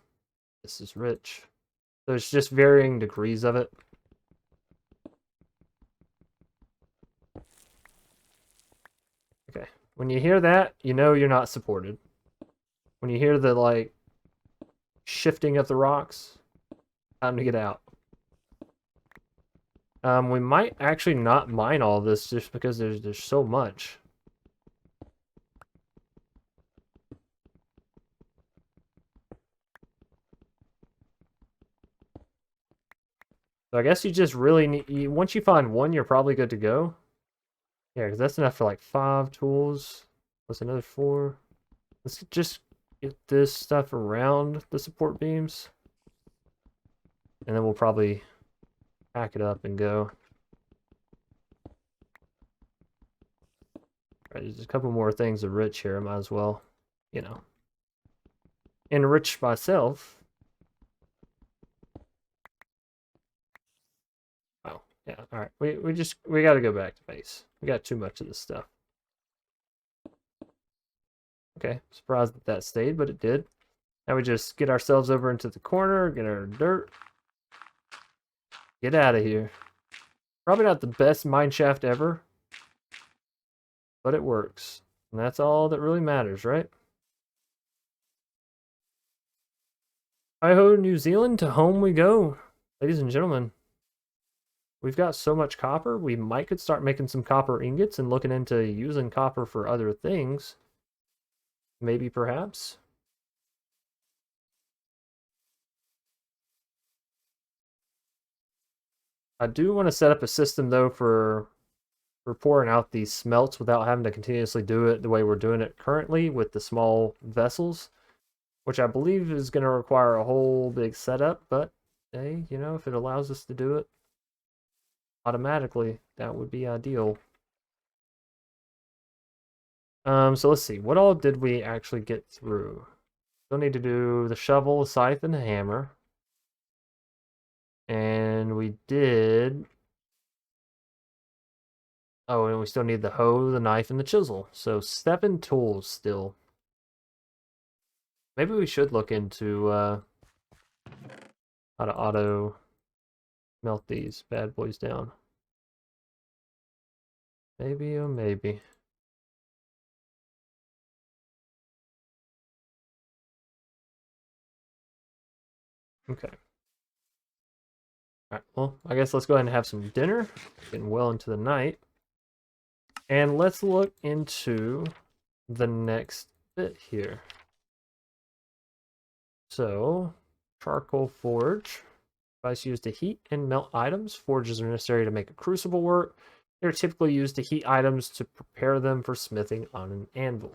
This is rich. So it's just varying degrees of it. Okay. When you hear that, you know you're not supported. When you hear the, like, shifting of the rocks, time to get out. We might actually not mine all this just because there's so much. So I guess you just really need, once you find one, you're probably good to go. Yeah, because that's enough for like 5 tools. Plus another 4. Let's just get this stuff around the support beams. And then we'll probably pack it up and go. Alright, there's a couple more things to enrich here. I might as well, you know, enrich myself. Oh, yeah, alright. We gotta go back to base. We got too much of this stuff. Okay, surprised that stayed, but it did. Now we just get ourselves over into the corner, get our dirt. Get out of here. Probably not the best mineshaft ever, but it works. And that's all that really matters, right? Hi-ho, New Zealand, to home we go. Ladies and gentlemen, we've got so much copper, we might could start making some copper ingots and looking into using copper for other things. Maybe, perhaps. I do want to set up a system, though, for pouring out these smelts without having to continuously do it the way we're doing it currently with the small vessels, which I believe is going to require a whole big setup, but hey, you know, if it allows us to do it automatically, that would be ideal. So let's see, what all did we actually get through? Still need to do the shovel, the scythe, and the hammer. And we did... Oh, and we still need the hoe, the knife, and the chisel. So 7 tools still. Maybe we should look into how to auto melt these bad boys down. Maybe, oh maybe. Okay. Alright, well, I guess let's go ahead and have some dinner. Getting well into the night. And let's look into the next bit here. So, charcoal forge. Device used to heat and melt items. Forges are necessary to make a crucible work. They're typically used to heat items to prepare them for smithing on an anvil.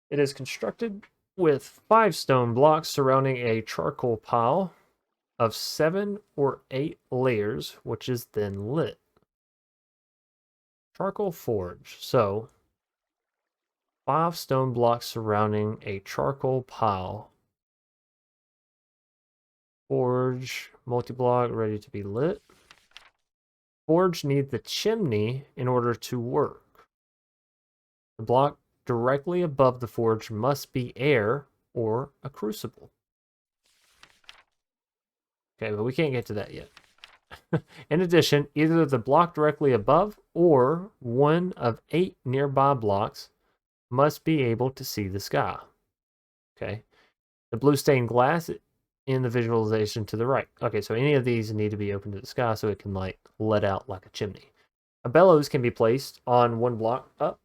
It is constructed with 5 stone blocks surrounding a charcoal pile of 7 or 8 layers, which is then lit. Charcoal forge. So, 5 stone blocks surrounding a charcoal pile. Forge, multi-block, ready to be lit. Forge needs the chimney in order to work. The block directly above the forge must be air or a crucible. Okay, but we can't get to that yet. In addition, either the block directly above or one of 8 nearby blocks must be able to see the sky. Okay. The blue stained glass in the visualization to the right. Okay, so any of these need to be open to the sky so it can like let out like a chimney. A bellows can be placed on 1 block up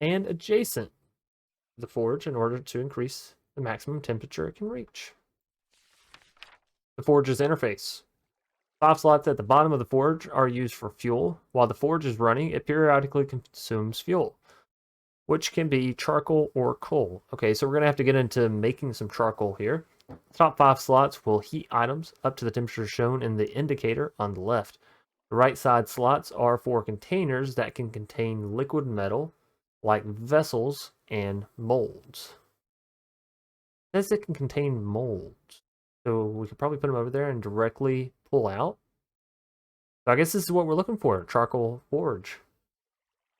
and adjacent to the forge in order to increase the maximum temperature it can reach. The forge's interface. 5 slots at the bottom of the forge are used for fuel. While the forge is running, it periodically consumes fuel, which can be charcoal or coal. Okay, so we're going to have to get into making some charcoal here. Top 5 slots will heat items up to the temperature shown in the indicator on the left. The right side slots are for containers that can contain liquid metal, like vessels and molds. It says it can contain molds. So we could probably put them over there and directly pull out. So I guess this is what we're looking for, charcoal forge.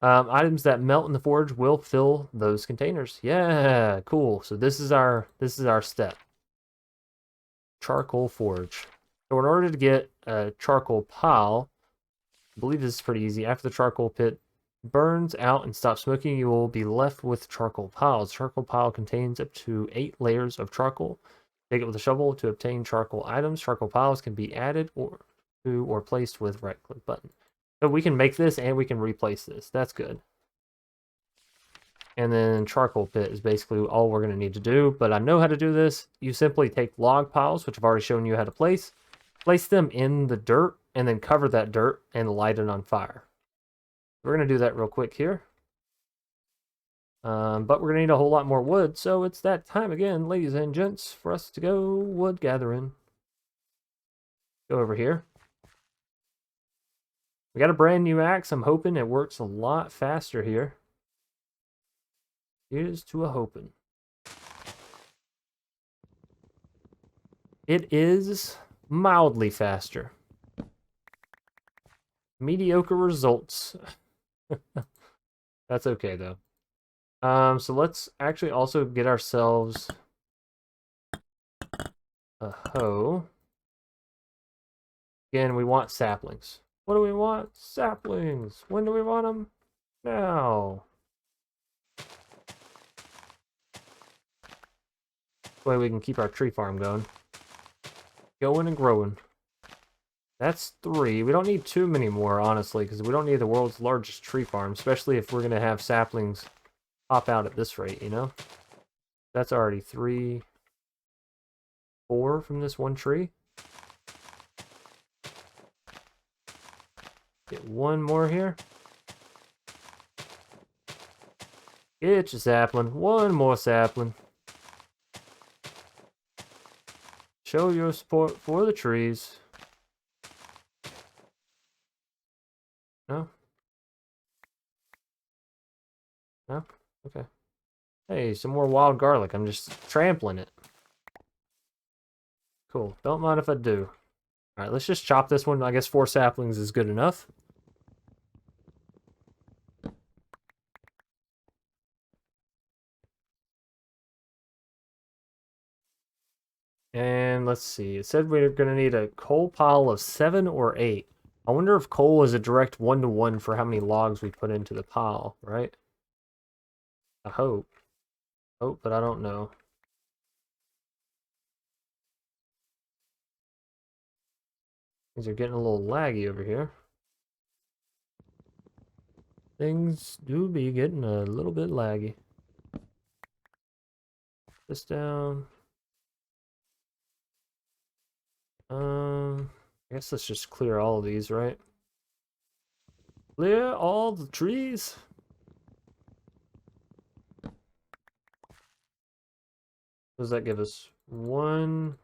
Items that melt in the forge will fill those containers. Yeah, cool. So this is our step. Charcoal forge. So in order to get a charcoal pile, I believe this is pretty easy. After the charcoal pit burns out and stops smoking, you will be left with charcoal piles. Charcoal pile contains up to 8 layers of charcoal. Take it with a shovel to obtain charcoal items. Charcoal piles can be added or placed with right-click button. So we can make this and we can replace this. That's good. And then charcoal pit is basically all we're going to need to do. But I know how to do this. You simply take log piles, which I've already shown you how to place, place them in the dirt and then cover that dirt and light it on fire. We're going to do that real quick here. But we're going to need a whole lot more wood, so it's that time again, ladies and gents, for us to go wood gathering. Go over here. We got a brand new axe. I'm hoping it works a lot faster here. Here's to a hoping. It is mildly faster. Mediocre results. That's okay though. So let's actually also get ourselves a hoe. Again, we want saplings. What do we want? Saplings. When do we want them? Now. This way we can keep our tree farm going. Going and growing. That's 3. We don't need too many more, honestly, because we don't need the world's largest tree farm, especially if we're going to have saplings pop out at this rate, you know? That's already 3, 4 from this one tree. Get one more here. Get your sapling. One more sapling. Show your support for the trees. No? No? Okay. Hey, some more wild garlic. I'm just trampling it. Cool. Don't mind if I do. Alright, let's just chop this one. I guess 4 saplings is good enough. And let's see. It said we're going to need a coal pile of 7 or 8. I wonder if coal is a direct 1-to-1 for how many logs we put into the pile, right? I hope. Hope, but I don't know. Things are getting a little laggy over here. Things do be getting a little bit laggy. This down. I guess let's just clear all of these, right? Clear all the trees. What does that give us? 1,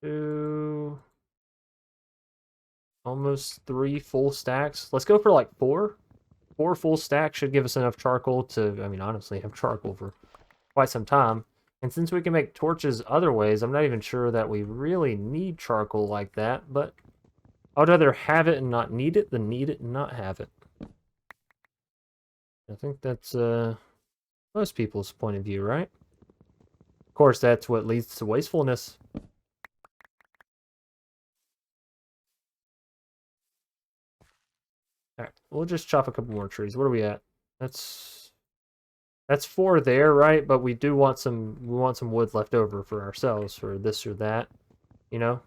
2, almost 3 full stacks. Let's go for like 4. 4 full stacks should give us enough charcoal to, I mean, honestly, have charcoal for quite some time. And since we can make torches other ways, I'm not even sure that we really need charcoal like that, but I would rather have it and not need it than need it and not have it. I think that's most people's point of view, right? Of course, that's what leads to wastefulness. Alright, we'll just chop a couple more trees. What are we at? That's 4 there, right? But we do want some wood left over for ourselves for this or that, you know?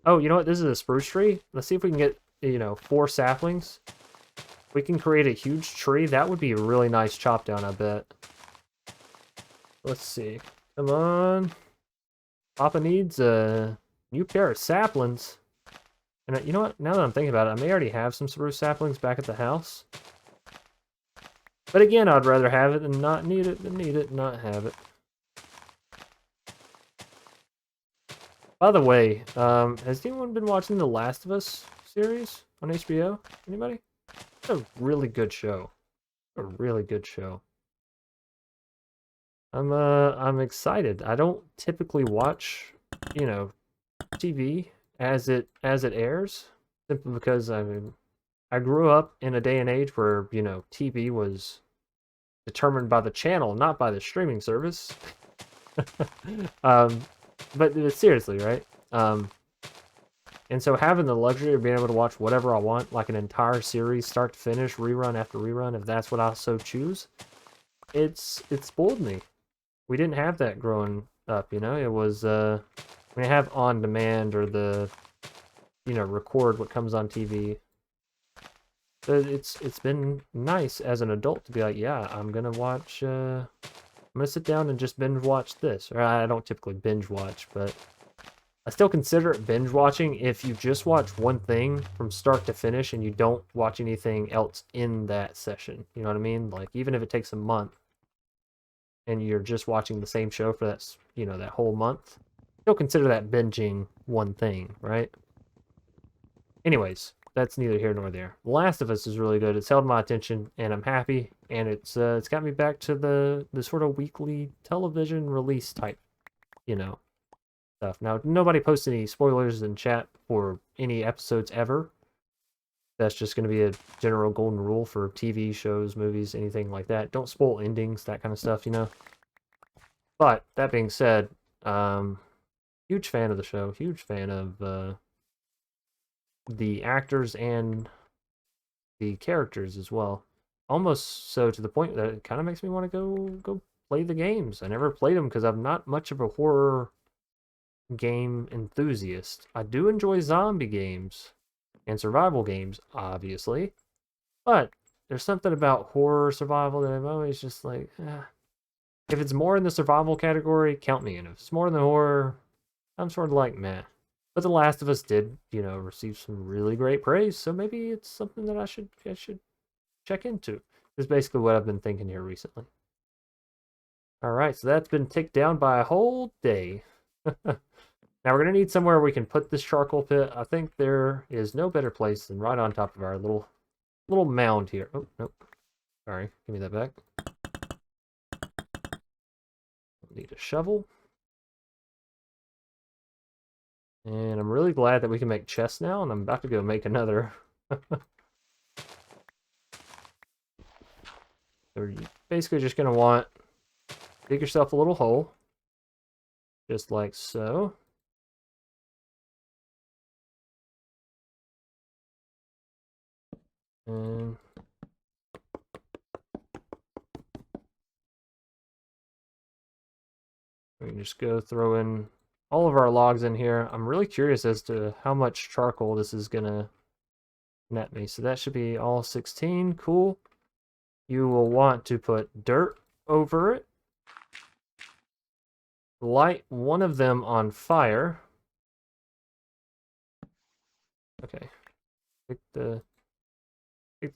Oh, you know what? This is a spruce tree. Let's see if we can get, you know, 4 saplings. We can create a huge tree. That would be a really nice chop down, I bet. Let's see. Come on. Papa needs a new pair of saplings. And you know what? Now that I'm thinking about it, I may already have some spruce saplings back at the house. But again, I'd rather have it and not need it than need it and not have it. By the way, has anyone been watching The Last of Us series on HBO? Anybody? It's a really good show. A really good show. I'm excited. I don't typically watch, you know, TV as it airs, simply because I grew up in a day and age where, you know, TV was determined by the channel, not by the streaming service. But seriously, right? And so having the luxury of being able to watch whatever I want, like an entire series, start to finish, rerun after rerun, if that's what I so choose, it spoiled me. We didn't have that growing up, you know? It was, we have on demand or the, you know, record what comes on TV. So it's been nice as an adult to be like, yeah, I'm gonna watch, I'm gonna sit down and just binge watch this. Or I don't typically binge watch, but I still consider it binge watching if you just watch one thing from start to finish and you don't watch anything else in that session. You know what I mean? Like, even if it takes a month and you're just watching the same show for that, you know, that whole month, still consider that binging one thing, right? Anyways, that's neither here nor there. The Last of Us is really good. It's held my attention, and I'm happy. And it's got me back to the sort of weekly television release type, you know, stuff. Now, nobody posts any spoilers in chat for any episodes ever. That's just going to be a general golden rule for TV shows, movies, anything like that. Don't spoil endings, that kind of stuff, you know. But that being said, huge fan of the show. Huge fan of the actors and the characters as well. Almost so to the point that it kind of makes me want to go play the games. I never played them because I'm not much of a horror game enthusiast. I do enjoy zombie games and survival games, obviously, but there's something about horror survival that I'm always just like, if it's more in the survival category, count me in. If it's more in the horror, I'm sort of like, meh. But The Last of Us did, you know, receive some really great praise, so maybe it's something that I should check into. Is basically what I've been thinking here recently. All right, so that's been ticked down by a whole day. Now we're going to need somewhere we can put this charcoal pit. I think there is no better place than right on top of our little mound here. Oh, nope. Sorry, give me that back. Need a shovel. And I'm really glad that we can make chests now, and I'm about to go make another. So you're basically just going to want to dig yourself a little hole. Just like so. And we can just go throw in all of our logs in here. I'm really curious as to how much charcoal this is going to net me. So that should be all 16. Cool. You will want to put dirt over it. Light one of them on fire. Okay. Take the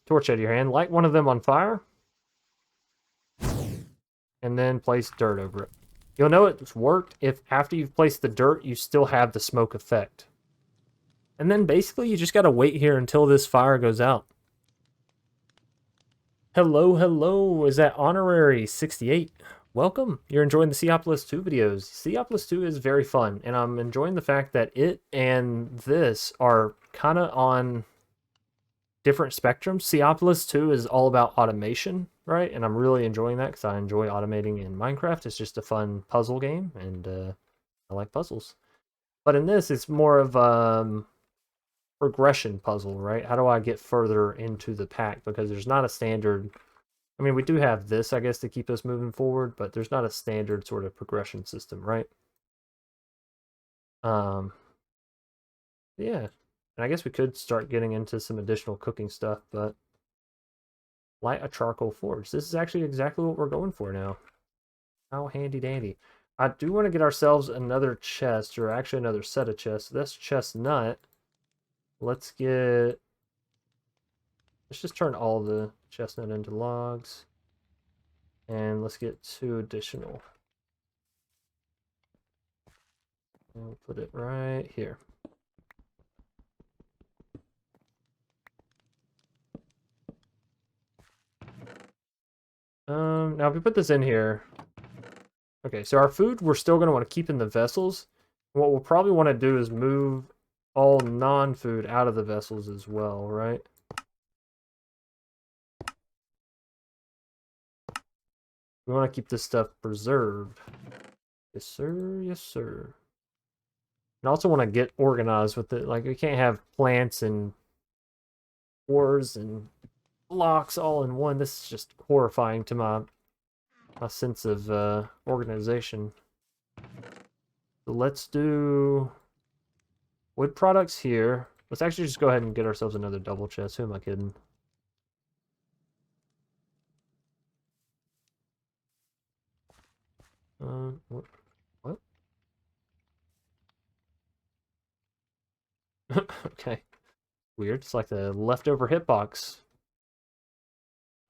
torch out of your hand. Light one of them on fire. And then place dirt over it. You'll know it's worked if after you've placed the dirt, you still have the smoke effect. And then basically you just gotta wait here until this fire goes out. Hello, hello. Is that Honorary 68? Welcome. You're enjoying the Seopolis 2 videos. Seopolis 2 is very fun, and I'm enjoying the fact that it and this are kind of on different spectrums. Seopolis 2 is all about automation, right? And I'm really enjoying that because I enjoy automating in Minecraft. It's just a fun puzzle game, and I like puzzles. But in this, it's more of progression puzzle, right? How do I get further into the pack? Because there's not a standard. I mean, we do have this, I guess, to keep us moving forward, but there's not a standard sort of progression system, right? Yeah. And I guess we could start getting into some additional cooking stuff, but light a charcoal forge. This is actually exactly what we're going for now. How handy dandy. I do want to get ourselves another chest, or actually another set of chests. This chestnut. Let's just turn all the chestnut into logs. And let's get 2 additional. We'll put it right here. Now if we put this in here, okay, so our food we're still going to want to keep in the vessels. What we'll probably want to do is move all non-food out of the vessels as well, right? We want to keep this stuff preserved. Yes, sir. Yes, sir. And I also want to get organized with it. Like, we can't have plants and ores and blocks all in one. This is just horrifying to my sense of organization. So let's do wood products here. Let's actually just go ahead and get ourselves another double chest. Who am I kidding? What? Okay. Weird. It's like the leftover hitbox.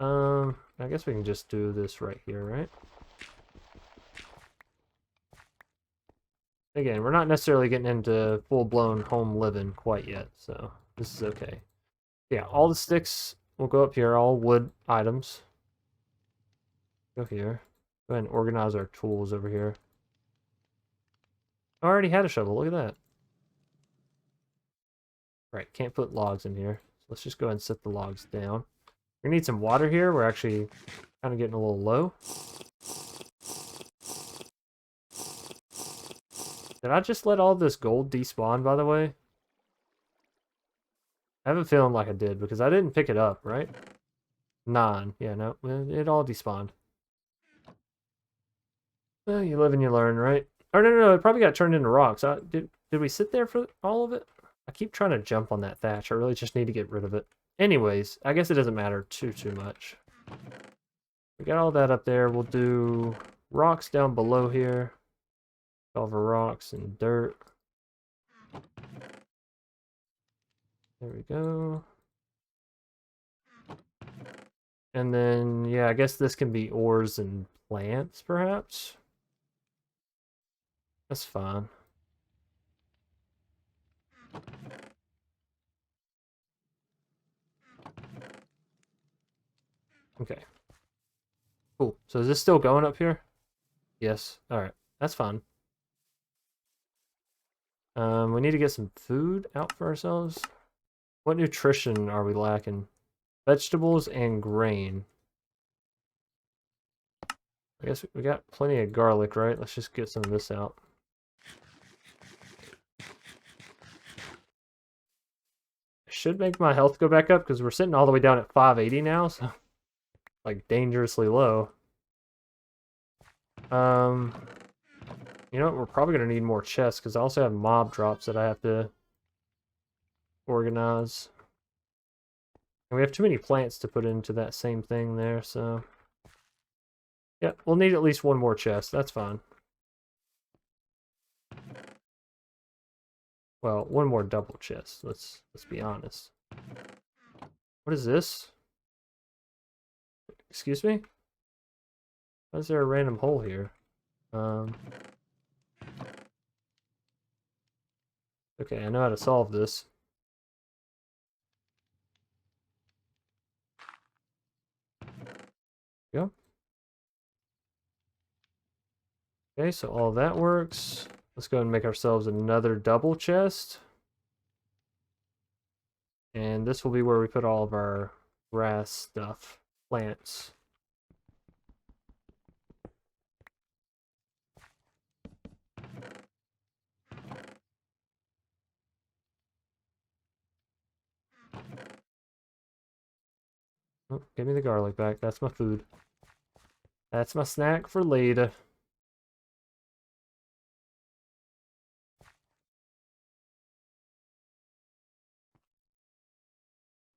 I guess we can just do this right here, right? Again, we're not necessarily getting into full-blown home living quite yet, so this is okay. Yeah, all the sticks will go up here, all wood items. Go here. Go ahead and organize our tools over here. I already had a shovel, look at that. Right, can't put logs in here. So let's just go ahead and set the logs down. We need some water here. We're actually kind of getting a little low. Did I just let all this gold despawn, by the way? I have a feeling like I did, because I didn't pick it up, right? 9. Yeah, no, it all despawned. Well, you live and you learn, right? Oh, no, it probably got turned into rocks. Did we sit there for all of it? I keep trying to jump on that thatch. I really just need to get rid of it. Anyways, I guess it doesn't matter too much. We got all that up there. We'll do rocks down below here. Over rocks and dirt. There we go. And then, yeah, I guess this can be ores and plants, perhaps? That's fine. Okay. Cool. So is this still going up here? Yes. Alright. That's fine. We need to get some food out for ourselves. What nutrition are we lacking? Vegetables and grain. I guess we got plenty of garlic, right? Let's just get some of this out. I should make my health go back up because we're sitting all the way down at 580 now, so like dangerously low. You know what? We're probably gonna need more chests because I also have mob drops that I have to organize. And we have too many plants to put into that same thing there, so yeah, we'll need at least one more chest. That's fine. Well, one more double chest. Let's be honest. What is this? Excuse me? Why is there a random hole here? Okay, I know how to solve this. Go. Okay, so all that works. Let's go and make ourselves another double chest. And this will be where we put all of our grass stuff, plants. Oh, give me the garlic back. That's my food. That's my snack for later.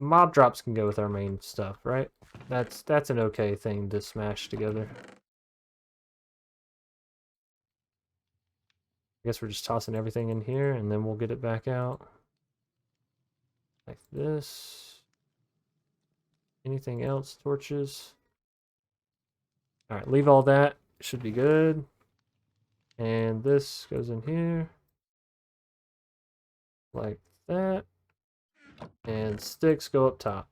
Mob drops can go with our main stuff, right? That's an okay thing to smash together. I guess we're just tossing everything in here and then we'll get it back out. Like this. Anything else? Torches? Alright, leave all that. Should be good. And this goes in here. Like that. And sticks go up top.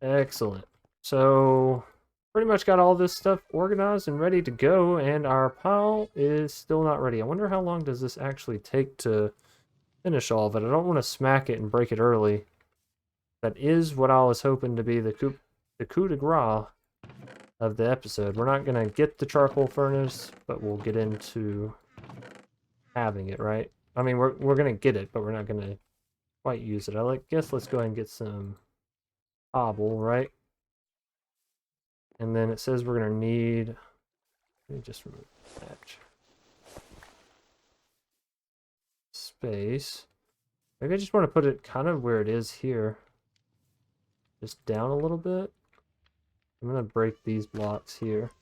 Excellent. So, pretty much got all this stuff organized and ready to go, and our pile is still not ready. I wonder how long does this actually take to finish all of it. I don't want to smack it and break it early. That is what I was hoping to be the coup de grace of the episode. We're not going to get the charcoal furnace, but we'll get into having it, right? I mean, we're going to get it, but we're not going to quite use it. Guess let's go ahead and get some cobble, right? And then it says we're going to need... Let me just remove that. Space. Maybe I just want to put it kind of where it is here. Just down a little bit. I'm going to break these blocks here.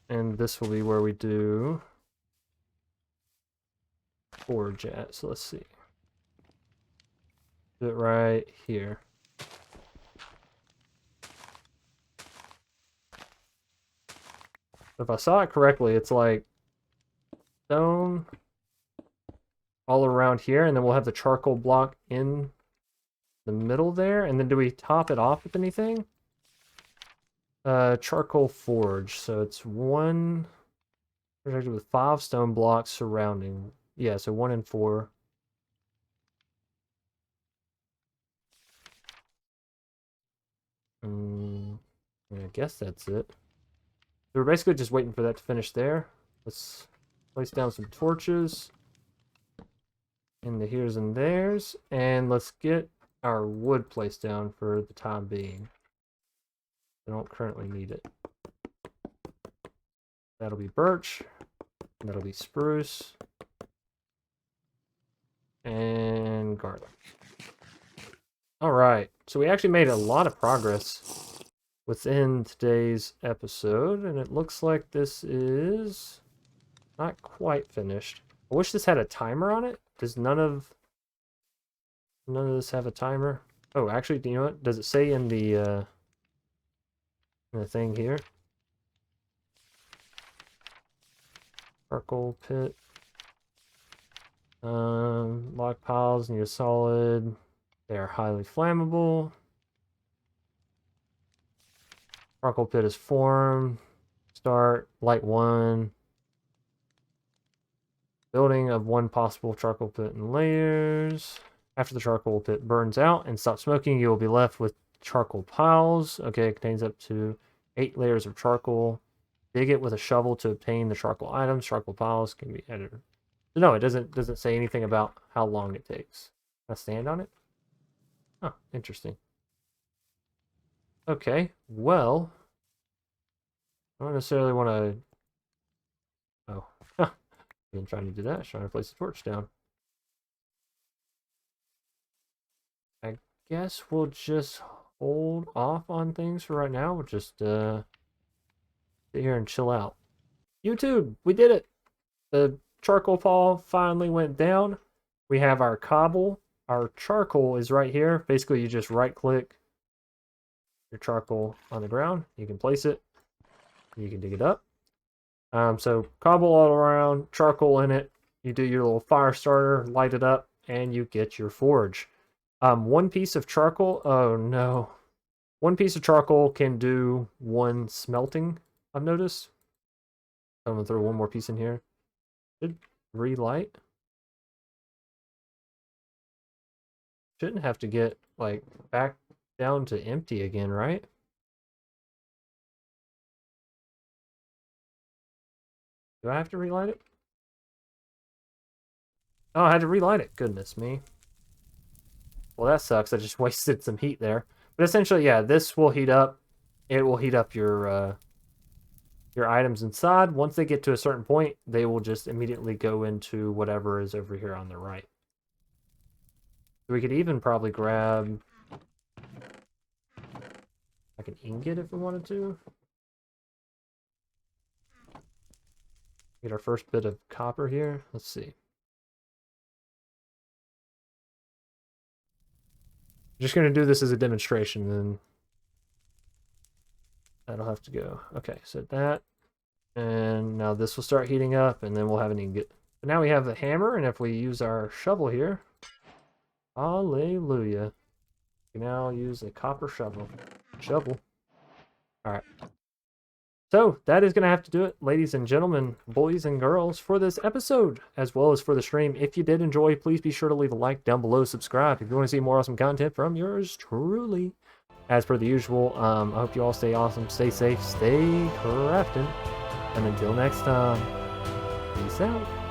And this will be where we do forge at? So let's see. Do it right here. If I saw it correctly, it's like stone all around here, and then we'll have the charcoal block in the middle there. And then do we top it off with anything? Charcoal forge. So it's one protected with 5 stone blocks surrounding. Yeah, so 1 and 4. I guess that's it. So we're basically just waiting for that to finish there. Let's place down some torches in the here's and there's, and let's get our wood placed down for the time being. I don't currently need it. That'll be birch, that'll be spruce, and garlic. Alright, so we actually made a lot of progress within today's episode, and it looks like this is not quite finished. I wish this had a timer on it. Does none of this have a timer? Oh, actually, do you know what? Does it say in the thing here? Charcoal pit. Log piles near solid. They are highly flammable. Charcoal pit is formed. Start light 1. Building of 1 possible charcoal pit in layers. After the charcoal pit burns out and stops smoking, you will be left with charcoal piles. Okay, it contains up to 8 layers of charcoal. Dig it with a shovel to obtain the charcoal items. Charcoal piles can be edited. No, it doesn't say anything about how long it takes. Can I stand on it? Oh, interesting. Okay, well, I don't necessarily want to... Oh, I've been trying to do that. Trying to place the torch down. I guess we'll just hold off on things for right now. We'll just sit here and chill out. YouTube, we did it! The charcoal pile finally went down. We have our cobble. Our charcoal is right here. Basically, you just right-click your charcoal on the ground. You can place it. You can dig it up. So cobble all around, charcoal in it. You do your little fire starter, light it up, and you get your forge. 1 piece of charcoal. Oh no. 1 piece of charcoal can do 1 smelting, I've noticed. I'm gonna throw 1 more piece in here. Should relight. Shouldn't have to get like back down to empty again, right? Do I have to relight it? Oh, I had to relight it. Goodness me. Well, that sucks. I just wasted some heat there. But essentially, yeah, this will heat up. It will heat up your items inside. Once they get to a certain point, they will just immediately go into whatever is over here on the right. We could even probably grab like an ingot if we wanted to. Get our first bit of copper here. Let's see. I'm just going to do this as a demonstration, then that'll have to go. Okay, so that, and now this will start heating up, and then we'll have an ingot. But now we have the hammer, and if we use our shovel here, hallelujah, we now use a copper shovel. All right. So that is going to have to do it, ladies and gentlemen, boys and girls, for this episode, as well as for the stream. If you did enjoy, please be sure to leave a like down below, subscribe if you want to see more awesome content from yours truly. As per the usual, I hope you all stay awesome, stay safe, stay crafting, and until next time, peace out.